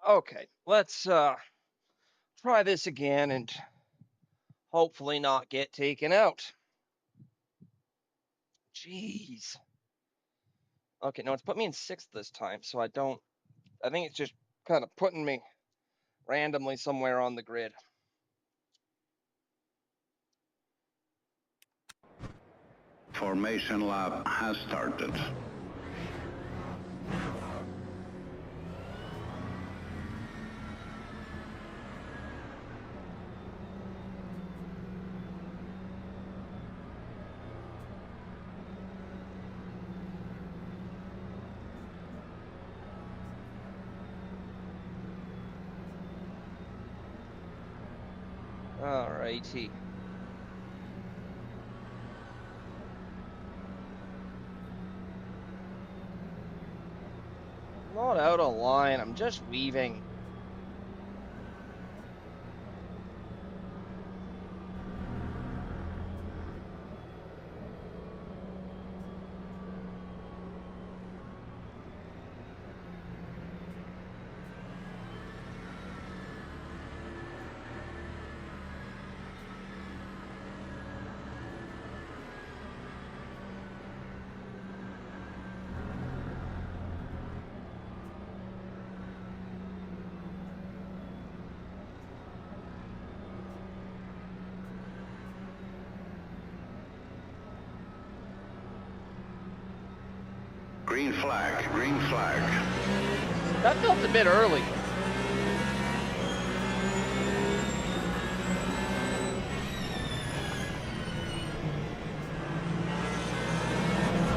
Okay, let's try this again and hopefully not get taken out. Jeez. Okay, no, it's put me in 6th this time, so I think it's just kind of putting me randomly somewhere on the grid. Formation lap has started. Alrighty. Not out of line, I'm just weaving. Green flag, green flag. That felt a bit early.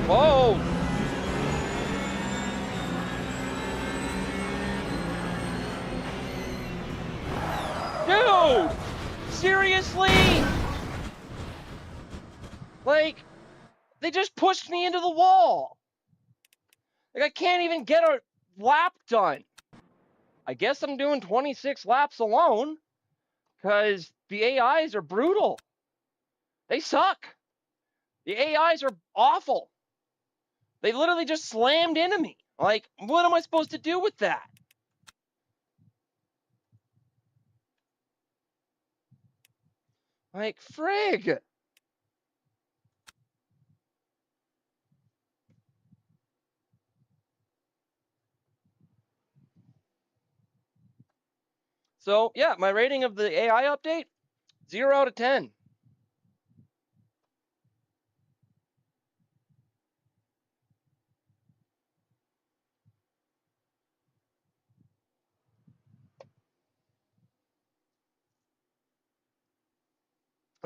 Whoa! Dude! Seriously? Like, they just pushed me into the wall. Like, I can't even get a lap done. I guess I'm doing 26 laps alone, because the AIs are brutal. They suck. The AIs are awful. They literally just slammed into me. Like, what am I supposed to do with that? Like, frig. So, yeah, my rating of the AI update, 0 out of 10.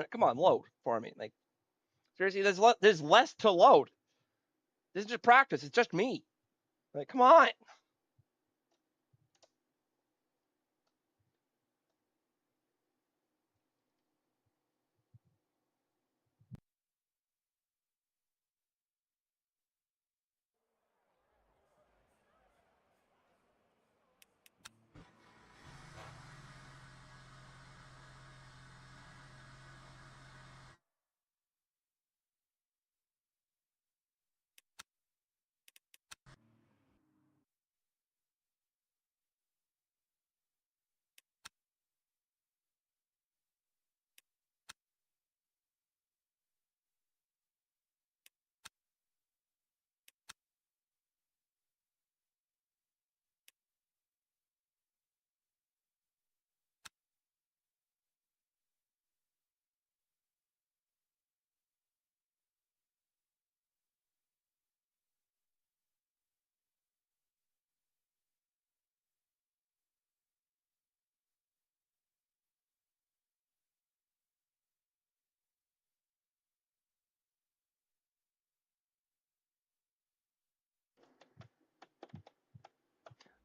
Come on, load for me. Like, seriously, there's less to load. This is just practice. It's just me. Like, come on.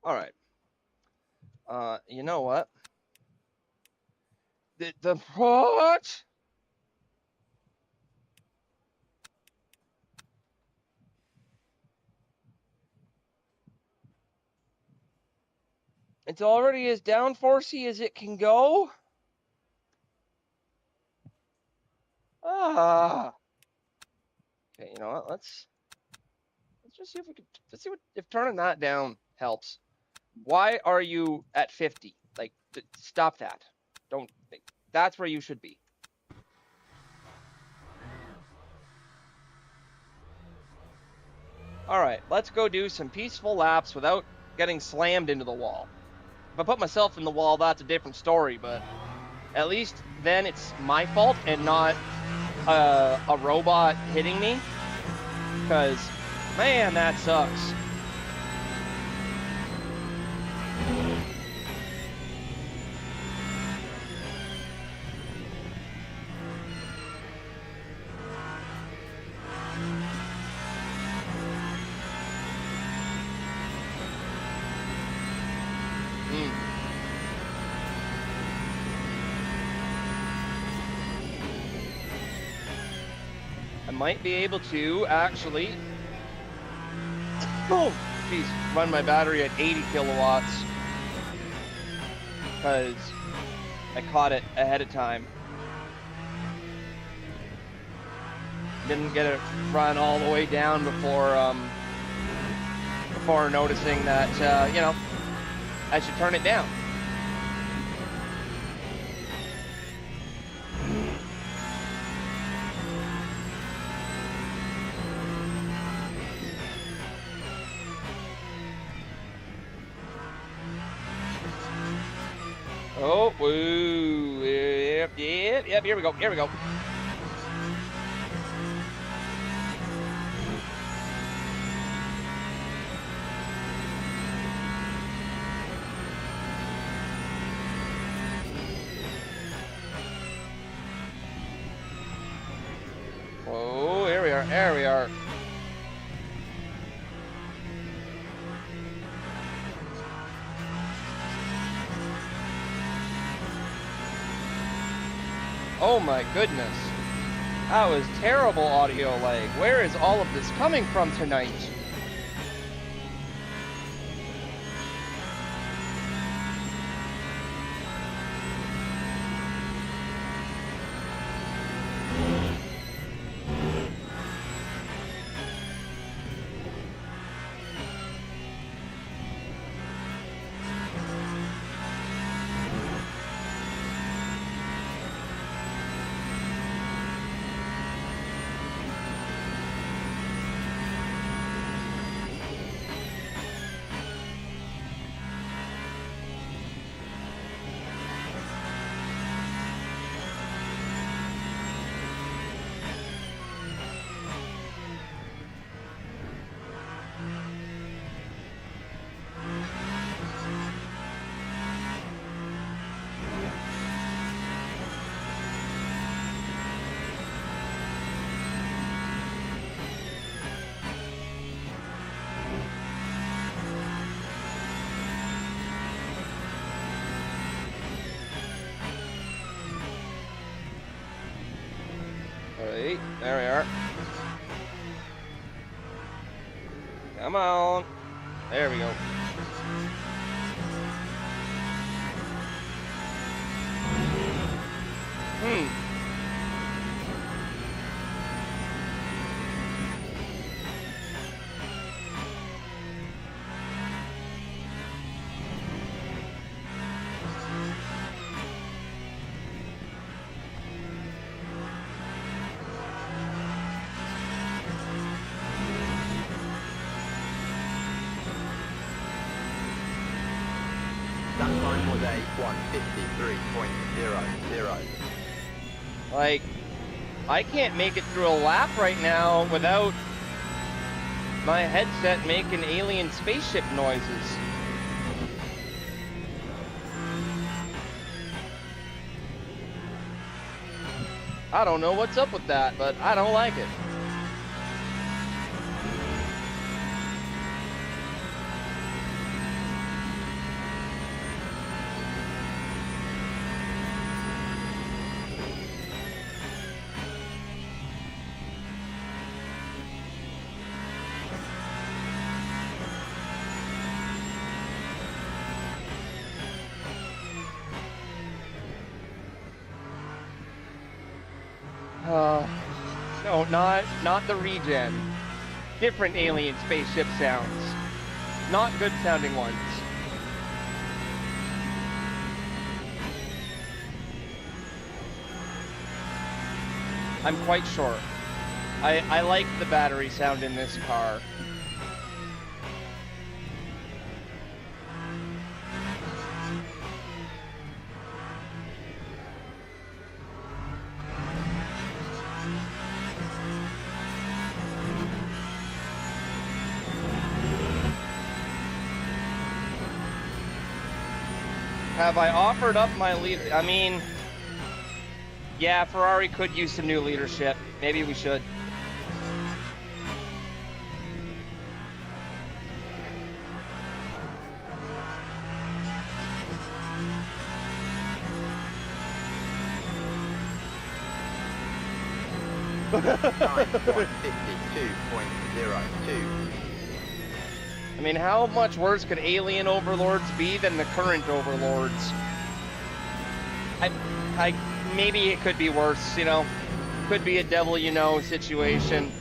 All right. You know what? The what? It's already as downforcey as it can go. Ah. Okay, you know what? Let's just see if we can. Let's see what if turning that down helps. Why are you at 50? Like, stop that. Don't. That's where you should be. All right, let's go do some peaceful laps without getting slammed into the wall. If I put myself in the wall, that's a different story, but at least then it's my fault and not a robot hitting me. Because, man, that sucks. I might be able to actually, oh, geez, run my battery at 80 kilowatts because I caught it ahead of time. Didn't get it run all the way down before noticing that you know, I should turn it down. Oh, woo, yep, here we go, Whoa, here we are, there we are. Oh my goodness. That was terrible audio lag. Where is all of this coming from tonight? Alright, there we are. Come on. There we go. That time was a 1:53.00. Like, I can't make it through a lap right now without my headset making alien spaceship noises. I don't know what's up with that, but I don't like it. No, not the regen. Different alien spaceship sounds. Not good sounding ones. I'm quite sure. I like the battery sound in this car. Have I offered up my leader? I mean, yeah, Ferrari could use some new leadership. Maybe we should. Time 1:52.02. I mean, how much worse could alien overlords be than the current overlords? Maybe it could be worse, you know? Could be a devil you know situation.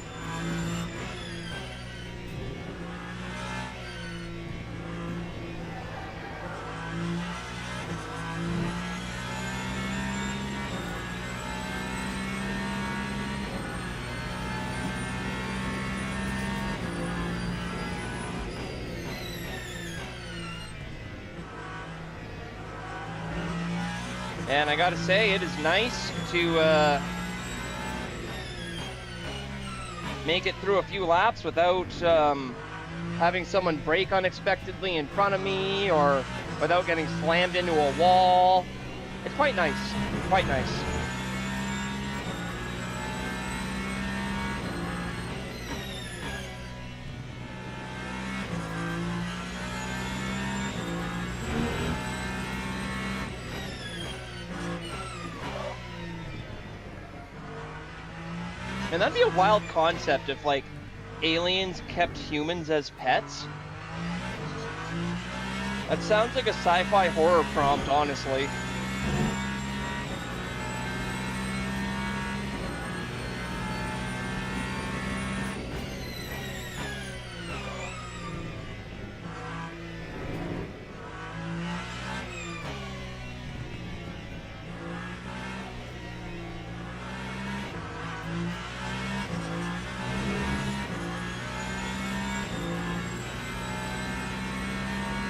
And I gotta say, it is nice to make it through a few laps without having someone brake unexpectedly in front of me or without getting slammed into a wall. It's quite nice, quite nice. And that'd be a wild concept if, like, aliens kept humans as pets. That sounds like a sci-fi horror prompt, honestly.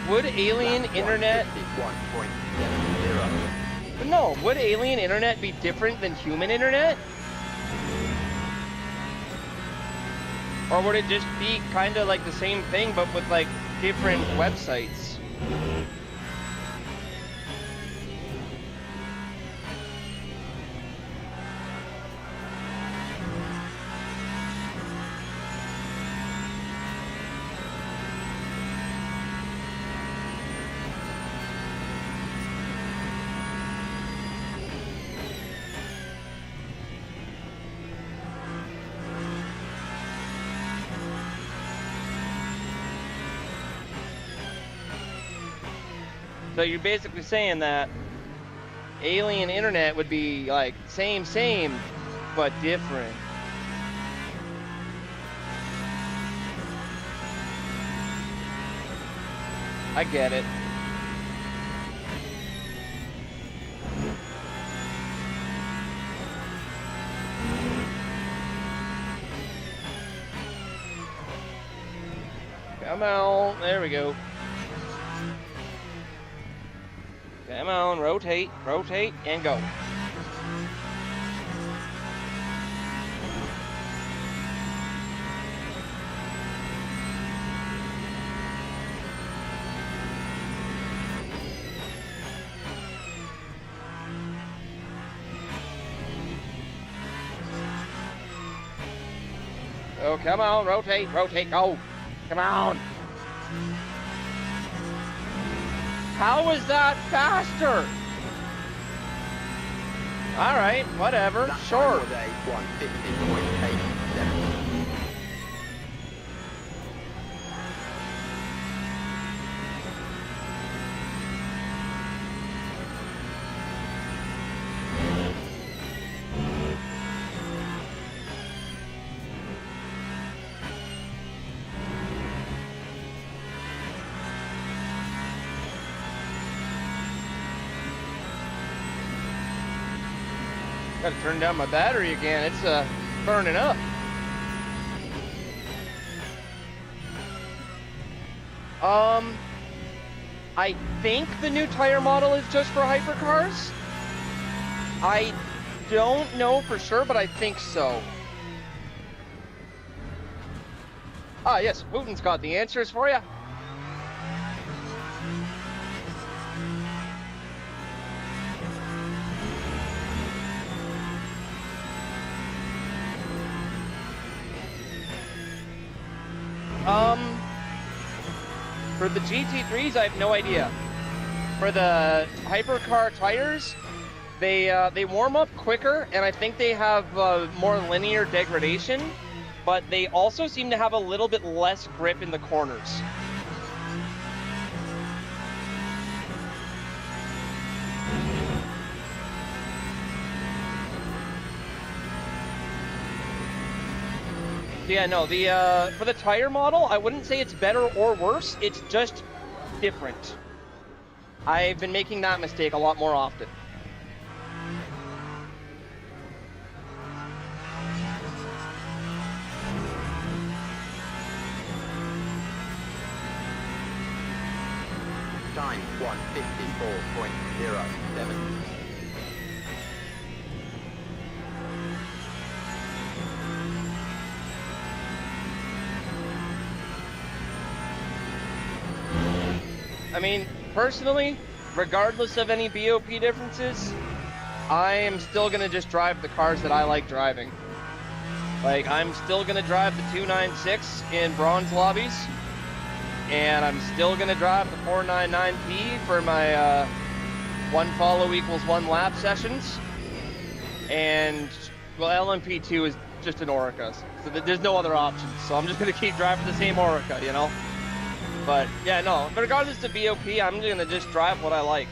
Would alien internet... 151.70. No, would alien internet be different than human internet? Or would it just be kind of like the same thing, but with, like, different websites? So you're basically saying that alien internet would be like same, but different. I get it. Come on, there we go. Come on, rotate, and go. Oh, come on, rotate, go. Come on. How is that faster? All right, whatever, That sure. time was a 150.87. Gotta turn down my battery again. It's burning up. I think the new tire model is just for hypercars. I don't know for sure, but I think so. Ah, yes, Wooten's got the answers for you. For the GT3s, I have no idea. For the hypercar tires, they warm up quicker, and I think they have more linear degradation, but they also seem to have a little bit less grip in the corners. Yeah, no, for the tire model, I wouldn't say it's better or worse, it's just different. I've been making that mistake a lot more often. Time 154.07. I mean, personally, regardless of any BOP differences, I am still going to just drive the cars that I like driving. Like, I'm still going to drive the 296 in bronze lobbies, and I'm still going to drive the 499P for my one follow equals one lap sessions. And, well, LMP2 is just an Orica. So there's no other options. So I'm just going to keep driving the same Orica, you know? But yeah, no, but regardless of BOP, I'm going to just drive what I like.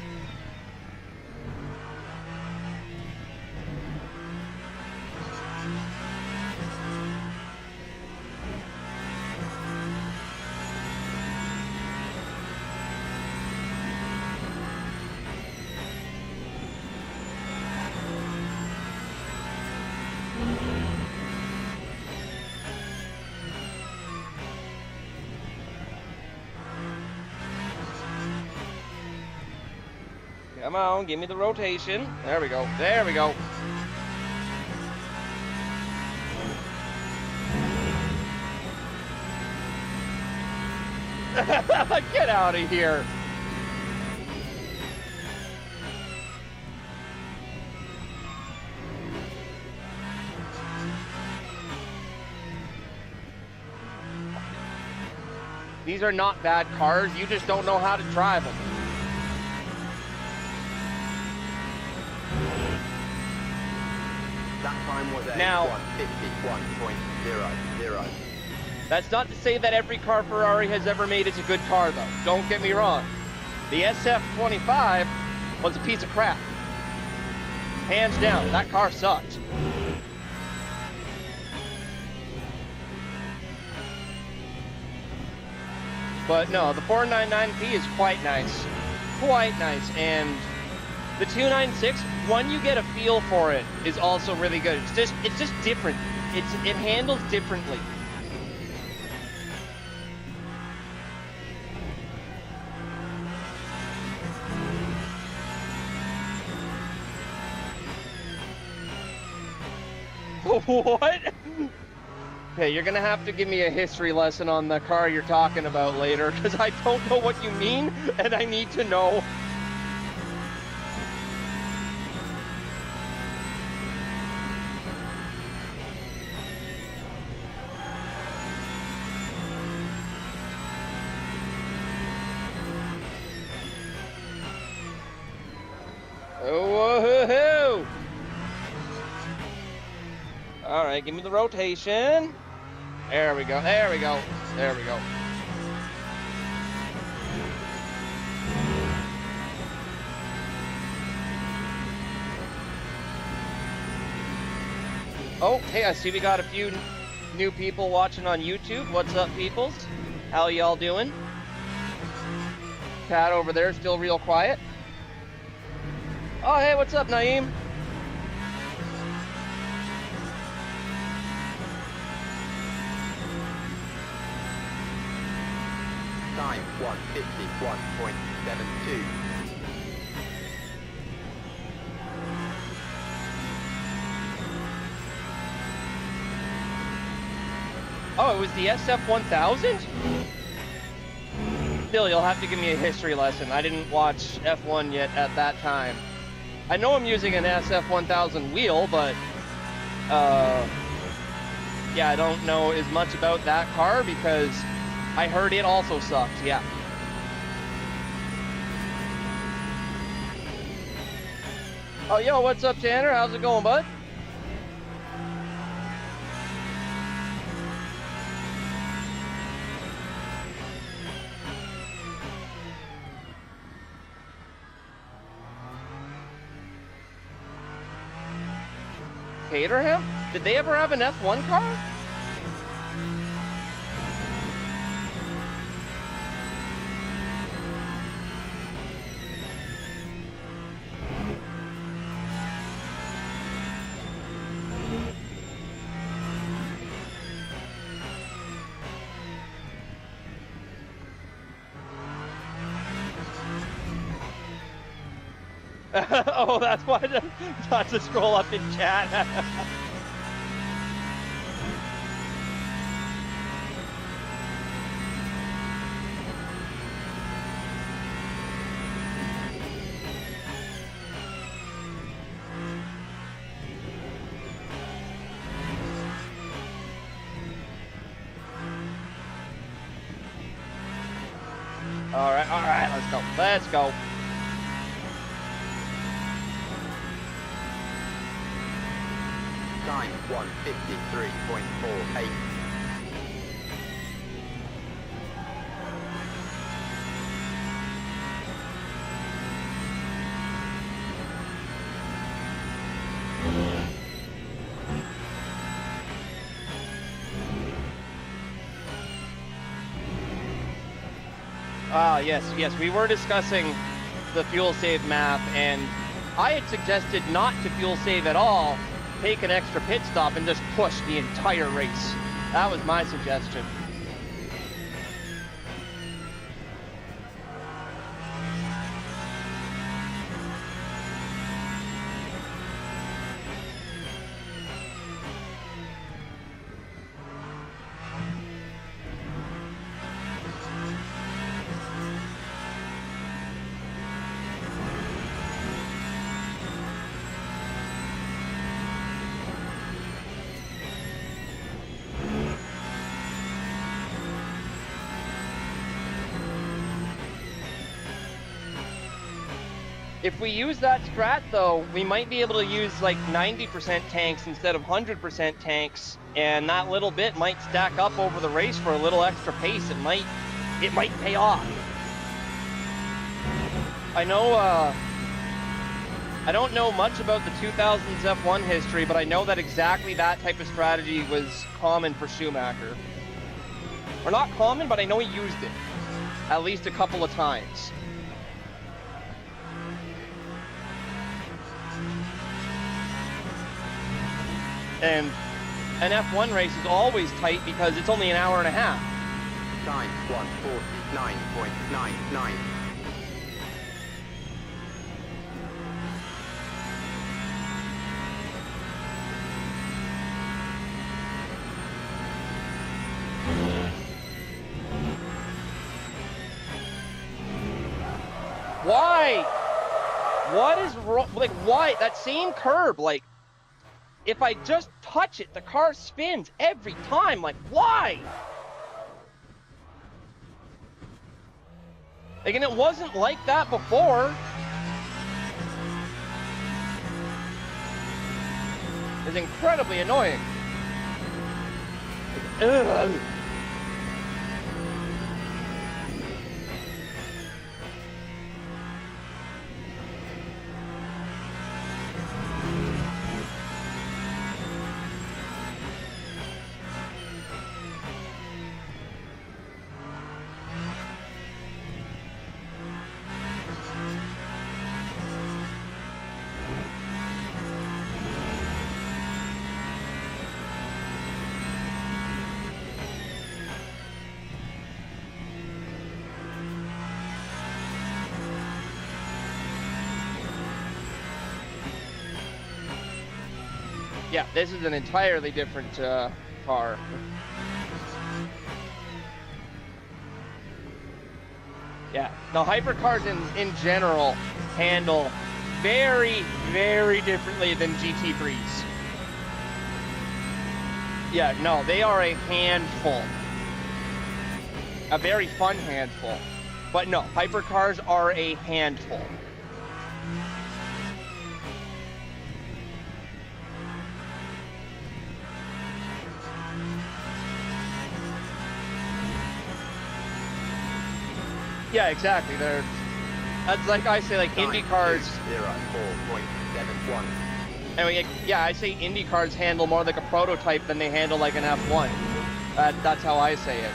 Come on, give me the rotation. There we go. There we go. Get out of here. These are not bad cars. You just don't know how to drive them. That time was Now, 51.00. That's not to say that every car Ferrari has ever made is a good car, though. Don't get me wrong. The SF25 was a piece of crap. Hands down, that car sucked. But no, the 499P is quite nice. Quite nice. And the 296, when you get a feel for it, is also really good. It's just different. It handles differently. What? Okay, you're gonna have to give me a history lesson on the car you're talking about later, because I don't know what you mean, and I need to know. Whoa-hoo-hoo! All right, give me the rotation. There we go, there we go, there we go. Oh, hey, I see we got a few new people watching on YouTube. What's up, peoples? How y'all doing? Cat over there still real quiet. Oh, hey, what's up, Naeem? Time 151.72. Oh, it was the SF1000? Still, you'll have to give me a history lesson. I didn't watch F1 yet at that time. I know I'm using an SF1000 wheel, but yeah, I don't know as much about that car because I heard it also sucked, yeah. Oh, yo, what's up, Tanner? How's it going, bud? Caterham? Did they ever have an F1 car? Oh, that's why not to scroll up in chat. All right, let's go. Let's go. Time Time 1:53.48. Yes, we were discussing the fuel save map, and I had suggested not to fuel save at all, take an extra pit stop, and just push the entire race. That was my suggestion. If we use that strat, though, we might be able to use like 90% tanks instead of 100% tanks, and that little bit might stack up over the race for a little extra pace. It might pay off. I know, I don't know much about the 2000s F1 history, but I know that exactly that type of strategy was common for Schumacher. Or not common, but I know he used it at least a couple of times. And an F1 race is always tight because it's only an hour and a half. Time 1:49.99. Why? What is wrong? Like, why? That same curb, like, if I just touch it, the car spins every time. Like, why? Like, and it wasn't like that before. It's incredibly annoying. Ugh. Yeah, this is an entirely different car. Yeah, no, hypercars in general handle very, very differently than GT3s. Yeah, no, they are a handful. A very fun handful. But no, hypercars are a handful. Yeah, exactly. That's like I say, like Indy cars. 04.71. Anyway, yeah, I say Indy cars handle more like a prototype than they handle like an F1. That's how I say it.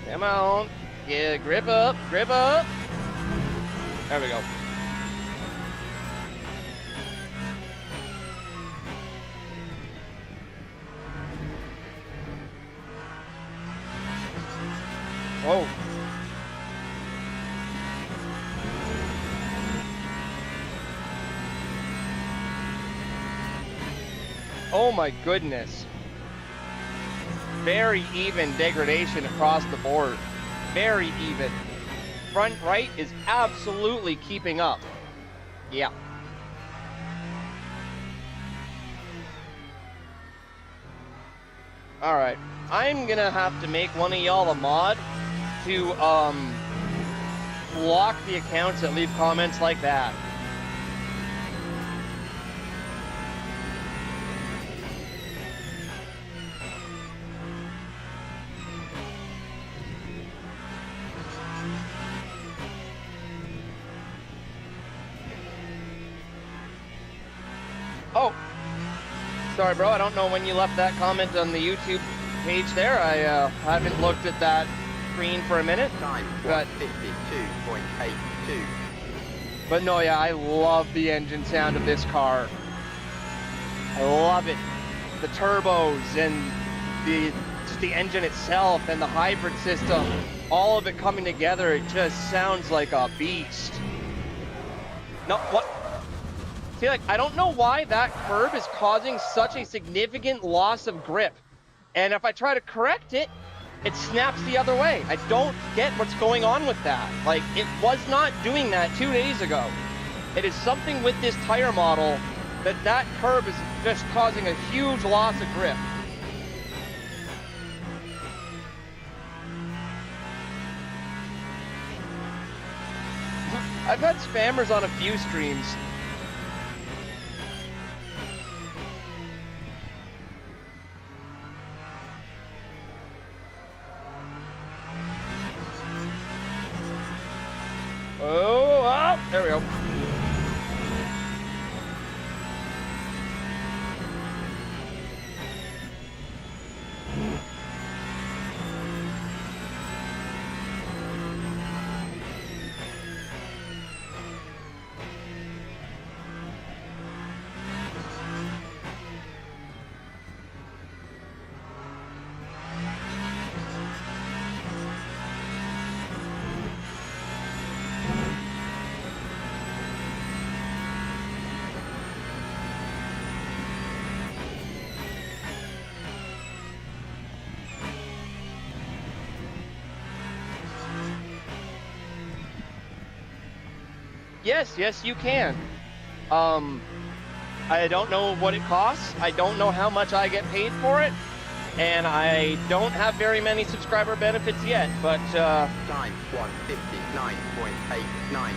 Come on. Yeah, grip up, grip up. There we go. Whoa. Oh my goodness. very even degradation across the board. Very even. Front right is absolutely keeping up. Yeah. All right. I'm gonna have to make one of y'all a mod to block the accounts that leave comments like that. Oh, sorry, bro. I don't know when you left that comment on the YouTube page there. I haven't looked at that screen for a minute. Time But 152.82. But no, yeah, I love the engine sound of this car. I love it. The turbos and just the engine itself and the hybrid system, all of it coming together, it just sounds like a beast. No, what? See, like, I don't know why that curb is causing such a significant loss of grip. And if I try to correct it, it snaps the other way. I don't get what's going on with that. Like, it was not doing that 2 days ago. It is something with this tire model that curb is just causing a huge loss of grip. I've had spammers on a few streams. Oh, there we go. Yes, you can. I don't know what it costs. I don't know how much I get paid for it. And I don't have very many subscriber benefits yet, but, Time 159.89.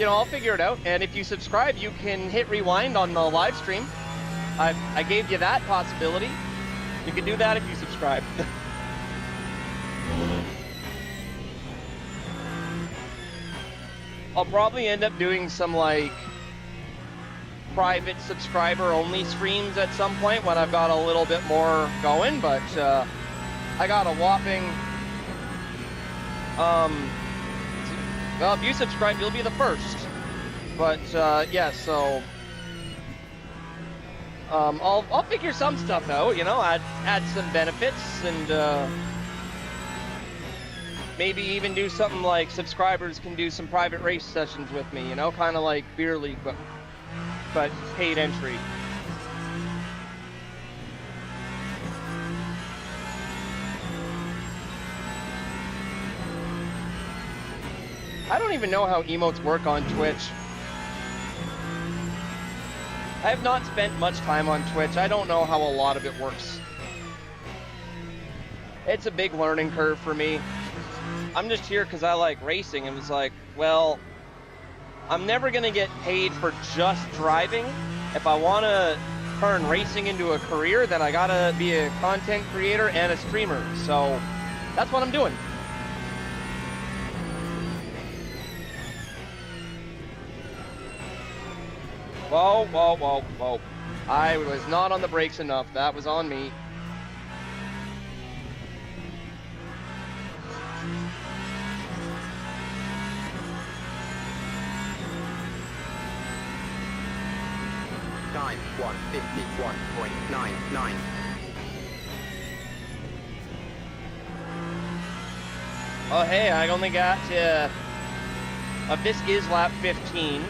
you know, I'll figure it out. And if you subscribe, you can hit rewind on the live stream. I gave you that possibility. You can do that if you subscribe. I'll probably end up doing some, like, private subscriber only streams at some point when I've got a little bit more going, but I got a whopping well, if you subscribe you'll be the first, but yeah, so I'll figure some stuff out, you know, add some benefits, and maybe even do something like subscribers can do some private race sessions with me, you know, kind of like Beer League, but paid entry. I don't even know how emotes work on Twitch. I have not spent much time on Twitch. I don't know how a lot of it works. It's a big learning curve for me. I'm just here because I like racing, and was like, well, I'm never going to get paid for just driving. If I want to turn racing into a career, then I got to be a content creator and a streamer. So that's what I'm doing. Whoa, whoa, whoa, whoa. I was not on the brakes enough. That was on me. Time 151.99. Oh, hey, I only got, if this is lap 15,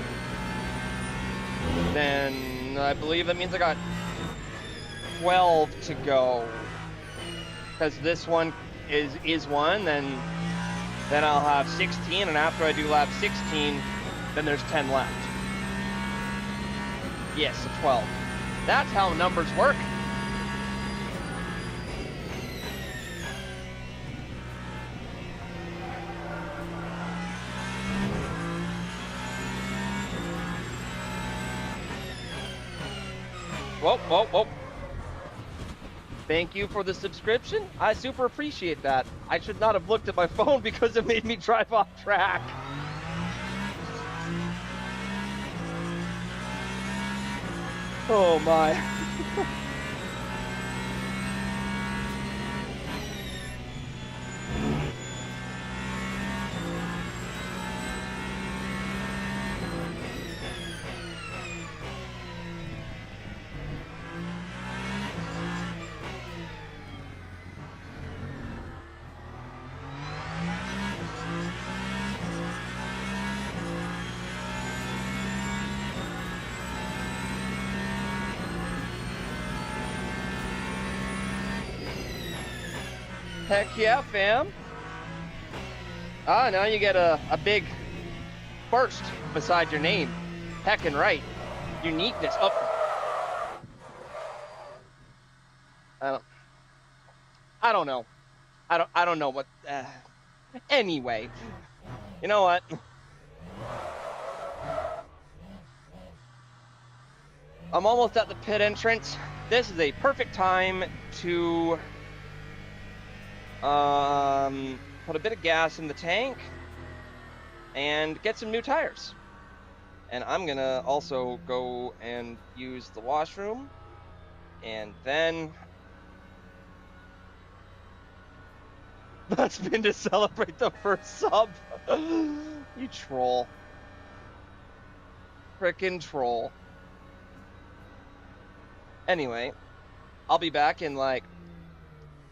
then I believe that means I got 12 to go. because this one is one, then I'll have 16, and after I do lap 16, then there's 10 left. Yes, a 12. That's how numbers work. Whoa, whoa, whoa. Thank you for the subscription. I super appreciate that. I should not have looked at my phone because it made me drive off track. Oh my. Heck yeah, fam. Ah, now you get a big burst beside your name. Heckin' right. Uniqueness. Oh. I don't know. I don't know what. Anyway, you know what? I'm almost at the pit entrance. This is a perfect time to put a bit of gas in the tank and get some new tires. And I'm gonna also go and use the washroom, and then that's been to celebrate the first sub. You troll. Frickin' troll. Anyway, I'll be back in like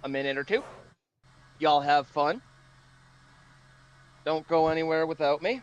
a minute or two. Y'all have fun. Don't go anywhere without me.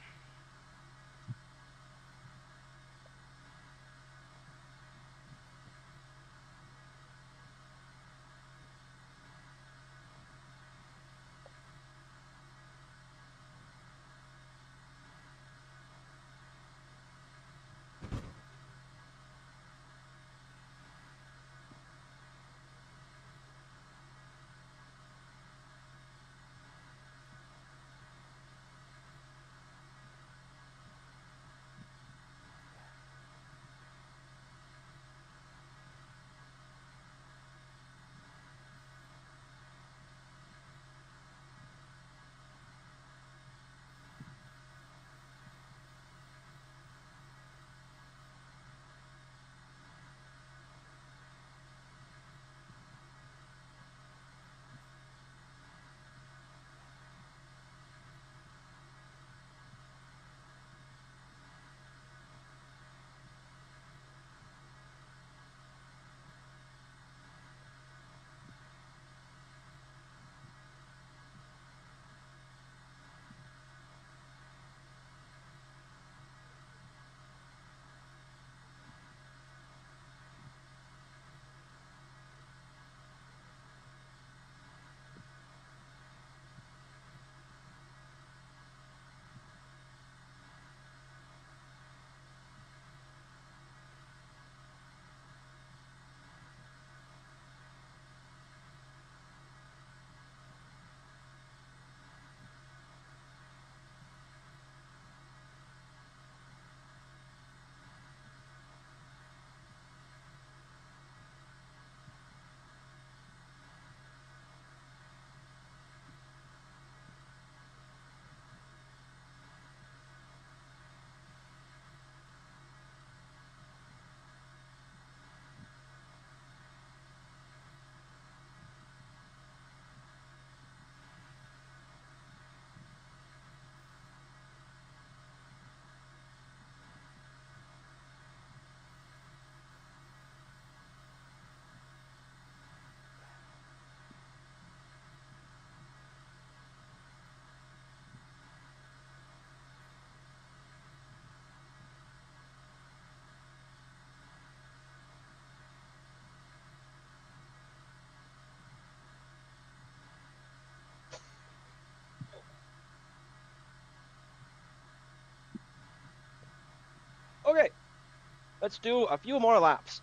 Let's do a few more laps.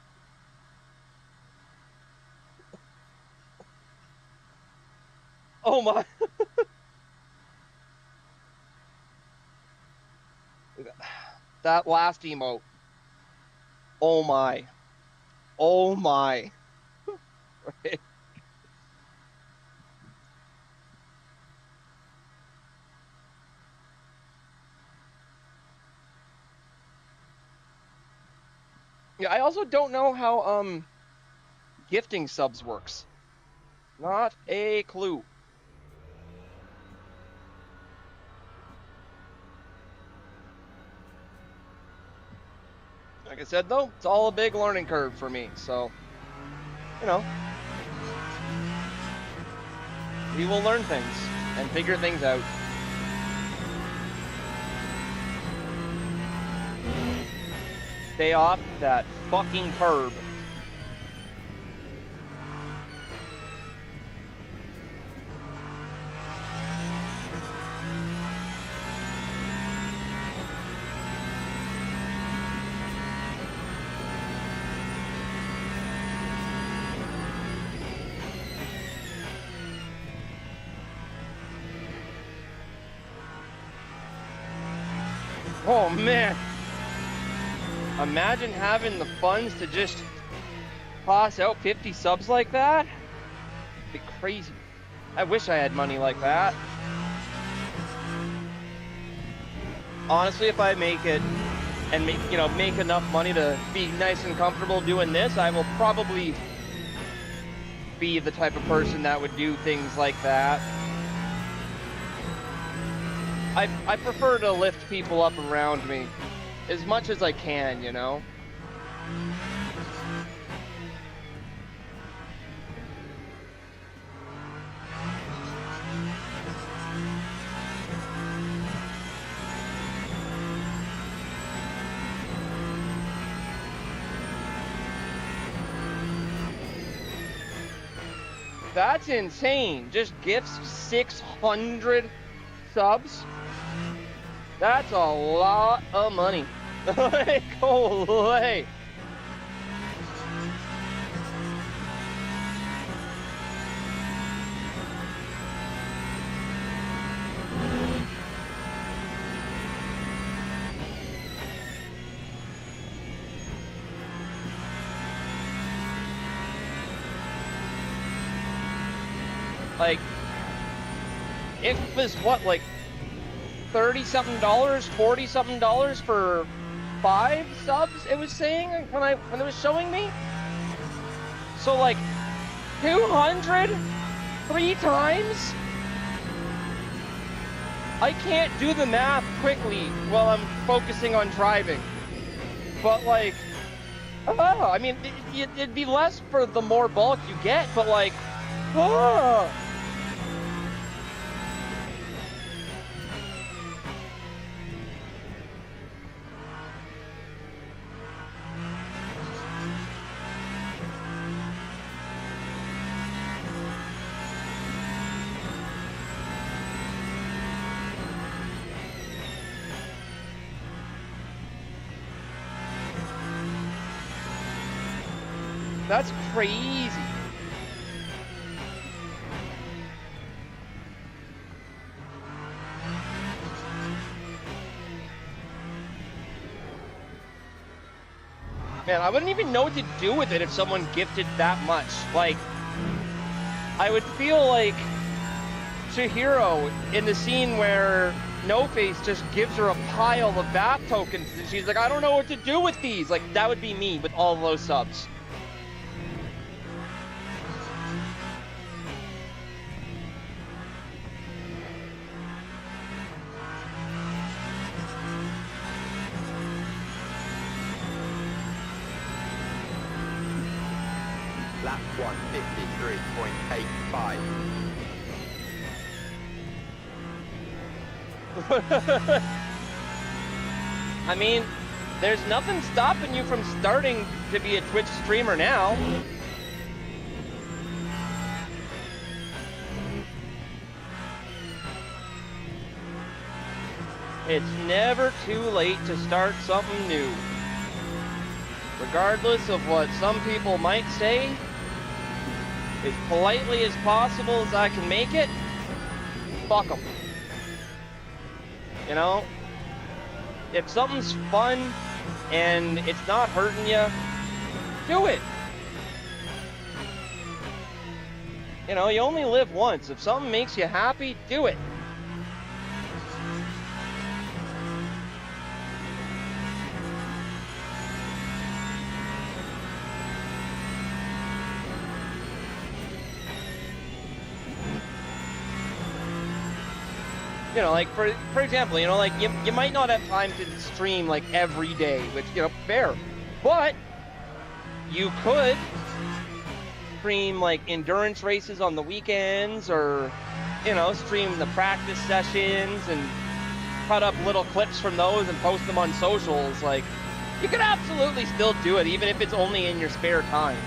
Oh my. That last emote. Oh my. Oh my. Yeah, I also don't know how gifting subs works. Not a clue. Like I said though, it's all a big learning curve for me, so you know, we will learn things and figure things out. Stay off that fucking curb. Oh man. Imagine having the funds to just toss out 50 subs like that. It'd be crazy. I wish I had money like that. Honestly, if I make it and make enough money to be nice and comfortable doing this, I will probably be the type of person that would do things like that. I prefer to lift people up around me as much as I can, you know? That's insane. Just gifts 600 subs. That's a lot of money. Go away. Like, it was what, like $30-something, $40-something for 5 subs, it was saying when it was showing me. So like 200 3 times? I can't do the math quickly while I'm focusing on driving. But like, I mean, it'd be less for the more bulk you get, but like, that's crazy. Man, I wouldn't even know what to do with it if someone gifted that much. Like, I would feel like Chihiro in the scene where No Face just gives her a pile of VAP tokens and she's like, I don't know what to do with these. Like, that would be me with all those subs. Lap 153.85. I mean, there's nothing stopping you from starting to be a Twitch streamer now. It's never too late to start something new. regardless of what some people might say, as politely as possible as I can make it, fuck them. You know? If something's fun and it's not hurting you, do it. You know, you only live once. If something makes you happy, do it. You know, like, for example, you know, like, you might not have time to stream, like, every day, which, you know, fair. But you could stream, like, endurance races on the weekends, or, you know, stream the practice sessions and cut up little clips from those and post them on socials. Like, you could absolutely still do it, even if it's only in your spare time.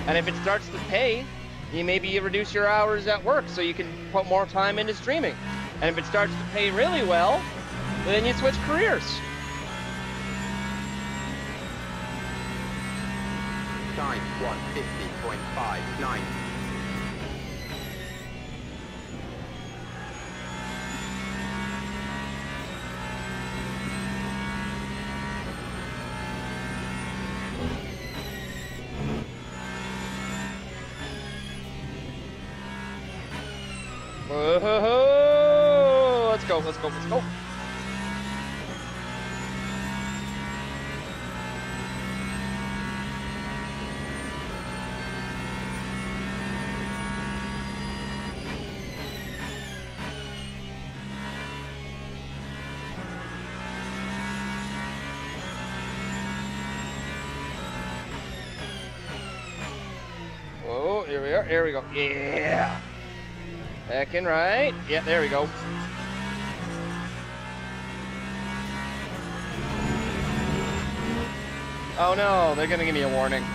And if it starts to pay, maybe you reduce your hours at work so you can put more time into streaming. And if it starts to pay really well, then you switch careers. Time 150.59. Whoa, let's go, let's go, let's go. Whoa, here we are, here we go. Yeah. Second right. Yeah, there we go. Oh no, they're gonna give me a warning.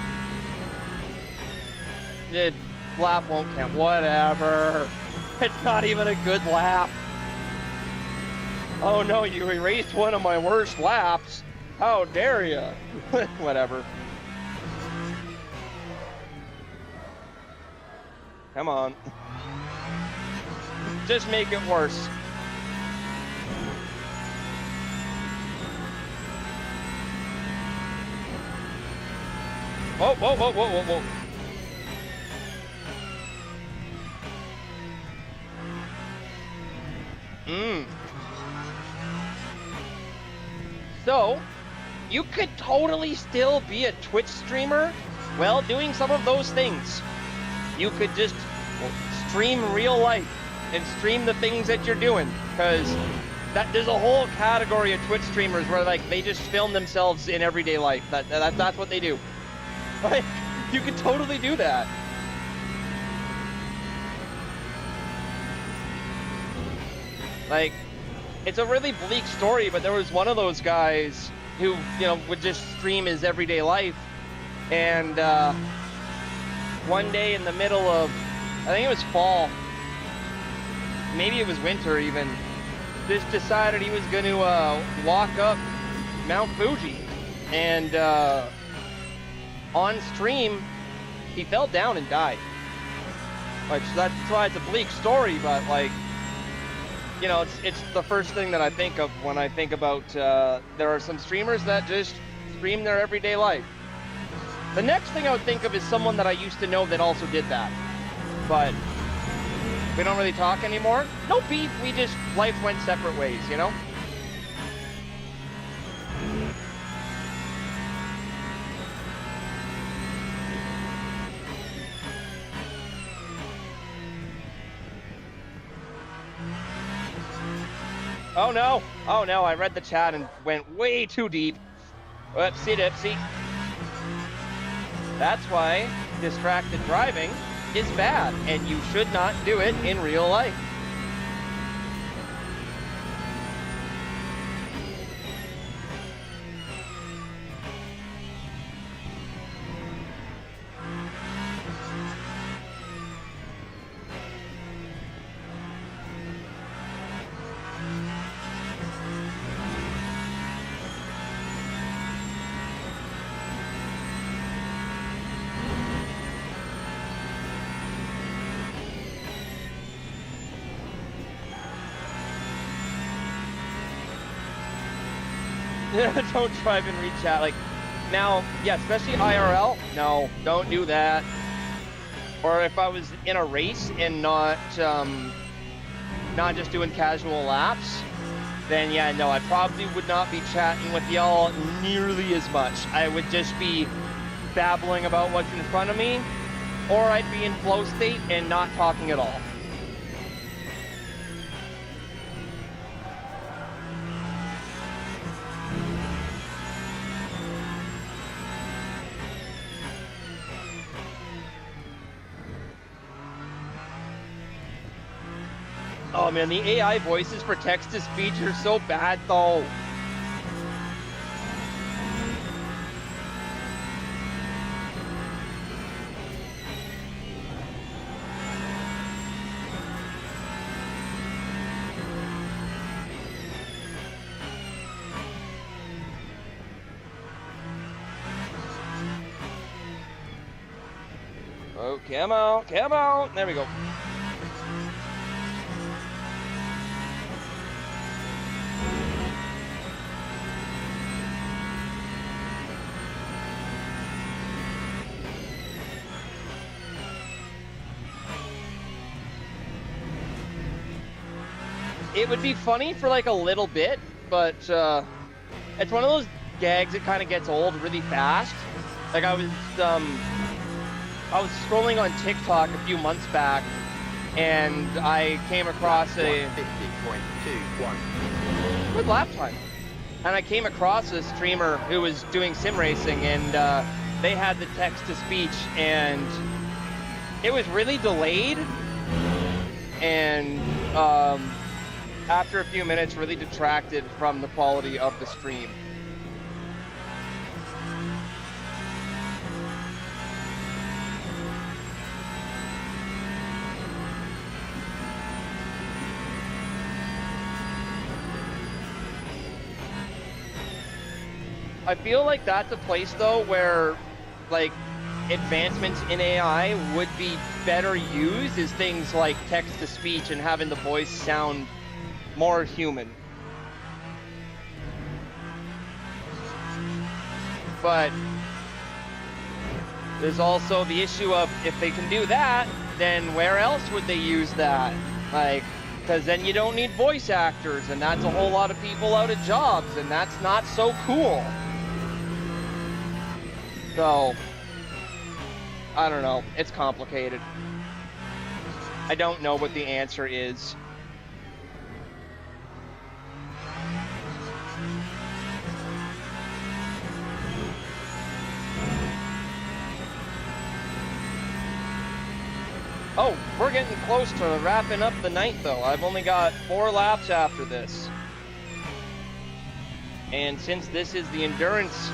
The lap won't count. Whatever. It's not even a good lap. Oh no, you erased one of my worst laps. How dare you? Whatever. Come on. Just make it worse. Whoa, whoa, whoa, whoa, whoa, whoa. So, you could totally still be a Twitch streamer while doing some of those things. You could just stream real life and stream the things that you're doing, because there's a whole category of Twitch streamers where, like, they just film themselves in everyday life. That's what they do. Like, you could totally do that. Like, it's a really bleak story, but there was one of those guys who, you know, would just stream his everyday life, and one day in the middle of, I think it was fall, maybe it was winter even, just decided he was going to walk up Mount Fuji, and on stream he fell down and died. Like, that's why it's a bleak story, but, like, you know, it's the first thing that I think of when I think about there are some streamers that just stream their everyday life. The next thing I would think of is someone that I used to know that also did that, but we don't really talk anymore. No beef, we just, life went separate ways, you know? Oh no, I read the chat and went way too deep. Whoopsie dipsy. That's why distracted driving is bad, and you should not do it in real life. Don't drive and read chat. Like, now, yeah, especially IRL, no, don't do that. Or if I was in a race and not just doing casual laps, then yeah, no, I probably would not be chatting with y'all nearly as much. I would just be babbling about what's in front of me, or I'd be in flow state and not talking at all. Oh man, the AI voices for text-to-speech are so bad though. Oh, come out. There we go. It would be funny for like a little bit, but it's one of those gags that kind of gets old really fast. Like I was scrolling on TikTok a few months back, and I came across a 50.21. good lap time, and I came across a streamer who was doing sim racing, and they had the text to speech, and it was really delayed, and after a few minutes really detracted from the quality of the stream. I feel like that's a place though where like advancements in AI would be better used is things like text to speech and having the voice sound more human. But there's also the issue of if they can do that, then where else would they use that? Like, because then you don't need voice actors, and that's a whole lot of people out of jobs, and that's not so cool. So, I don't know. It's complicated. I don't know what the answer is. Oh, we're getting close to wrapping up the night though. I've only got 4 laps after this. And since this is the endurance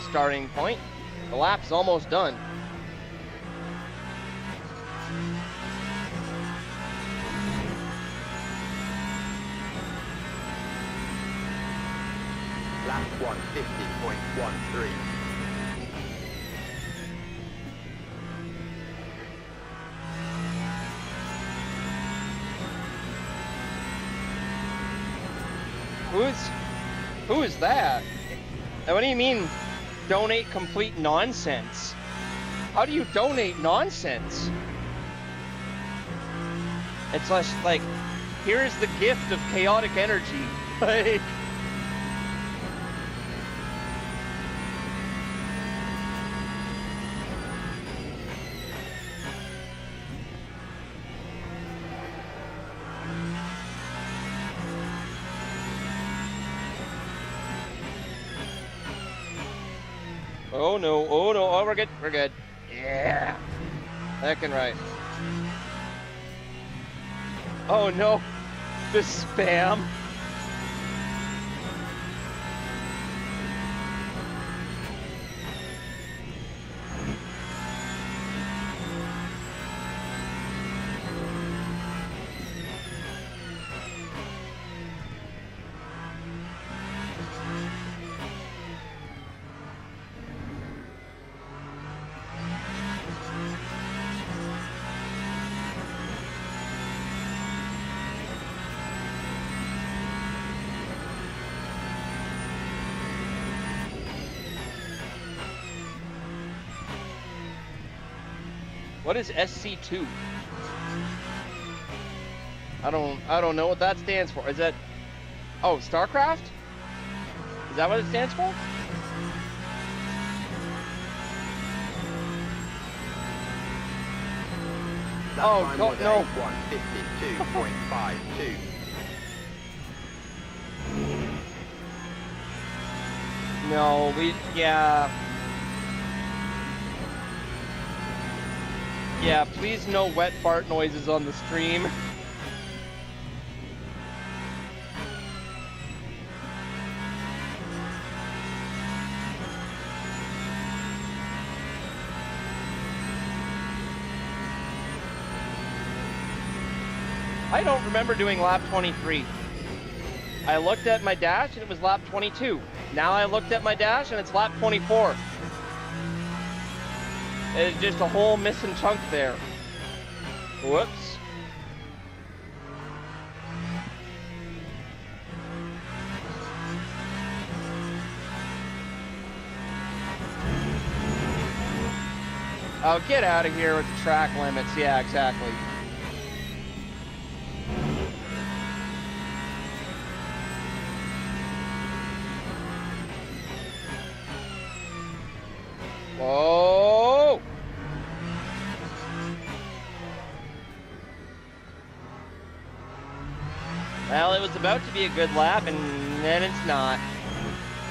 starting point, the lap's almost done. Lap 150.13. Who is that? And what do you mean, donate complete nonsense? How do you donate nonsense? It's just like, here's the gift of chaotic energy. Like, oh no, oh we're good. Yeah. Back and right. Oh no, the spam. What is SC2? I don't know what that stands for. Is that, oh, StarCraft? Is that what it stands for? That Oh, time no, was no. a 152.52. No, yeah. Yeah, please no wet fart noises on the stream. I don't remember doing lap 23. I looked at my dash and it was lap 22. Now I looked at my dash and it's lap 24. It's just a whole missing chunk there. Whoops. Oh, get out of here with the track limits. Yeah, exactly. Whoa! Well, it was about to be a good lap, and then it's not.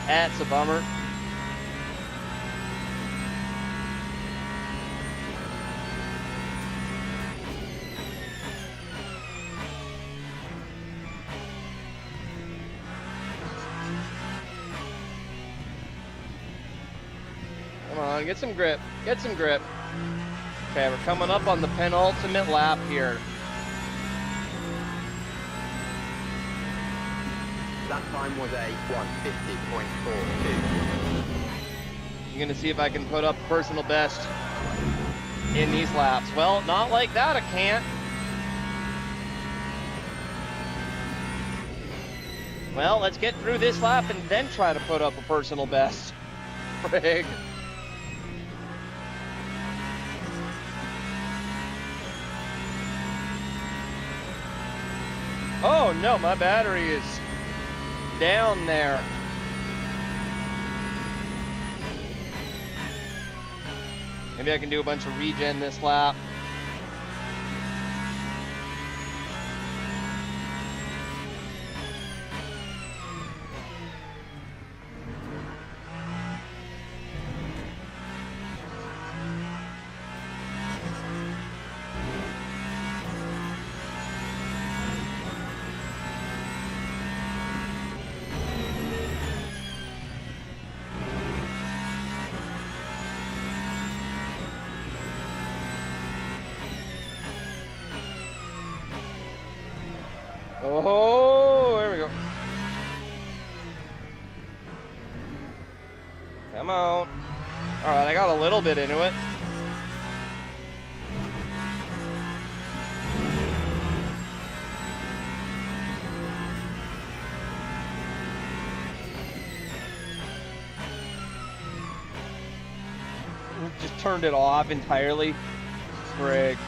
That's a bummer. Come on, get some grip. Get some grip. Okay, we're coming up on the penultimate lap here. That time was a 150.42. I'm gonna see if I can put up personal best in these laps. Well, not like that, I can't. Well, let's get through this lap and then try to put up a personal best. Frig. Oh no, my battery is down there. Maybe I can do a bunch of regen this lap. Oh, there we go. Come on. All right, I got a little bit into it. Just turned it off entirely. Frig.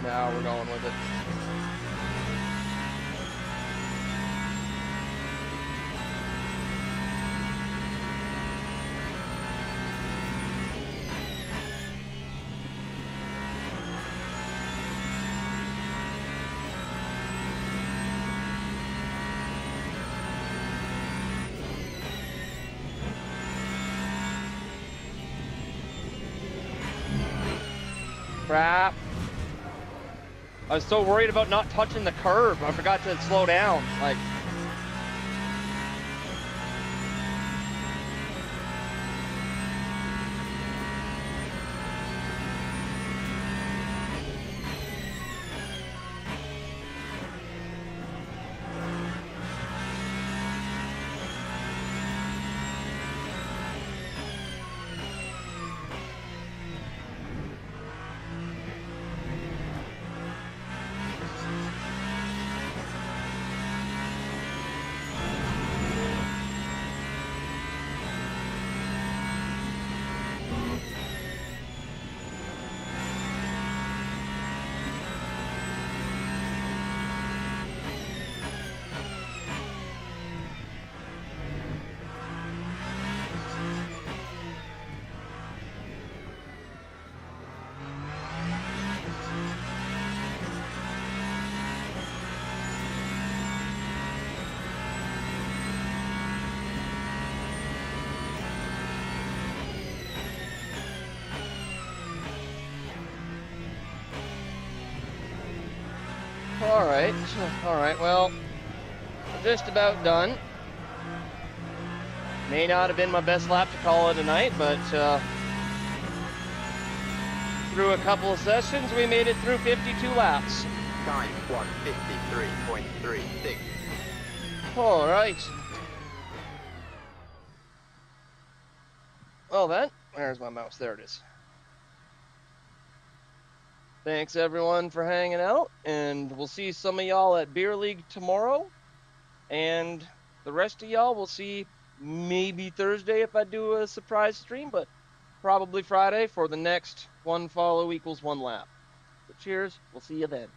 Now we're going with it. Crap. I was so worried about not touching the curb. I forgot to slow down. Like, All right. Well, just about done. May not have been my best lap to call it a night, but through a couple of sessions, we made it through 52 laps. Time 153.36. All right. Well then, there's my mouse. There it is. Thanks everyone for hanging out, and we'll see some of y'all at Beer League tomorrow, and the rest of y'all we'll see maybe Thursday if I do a surprise stream, but probably Friday for the next one follow equals one lap. So cheers, we'll see you then.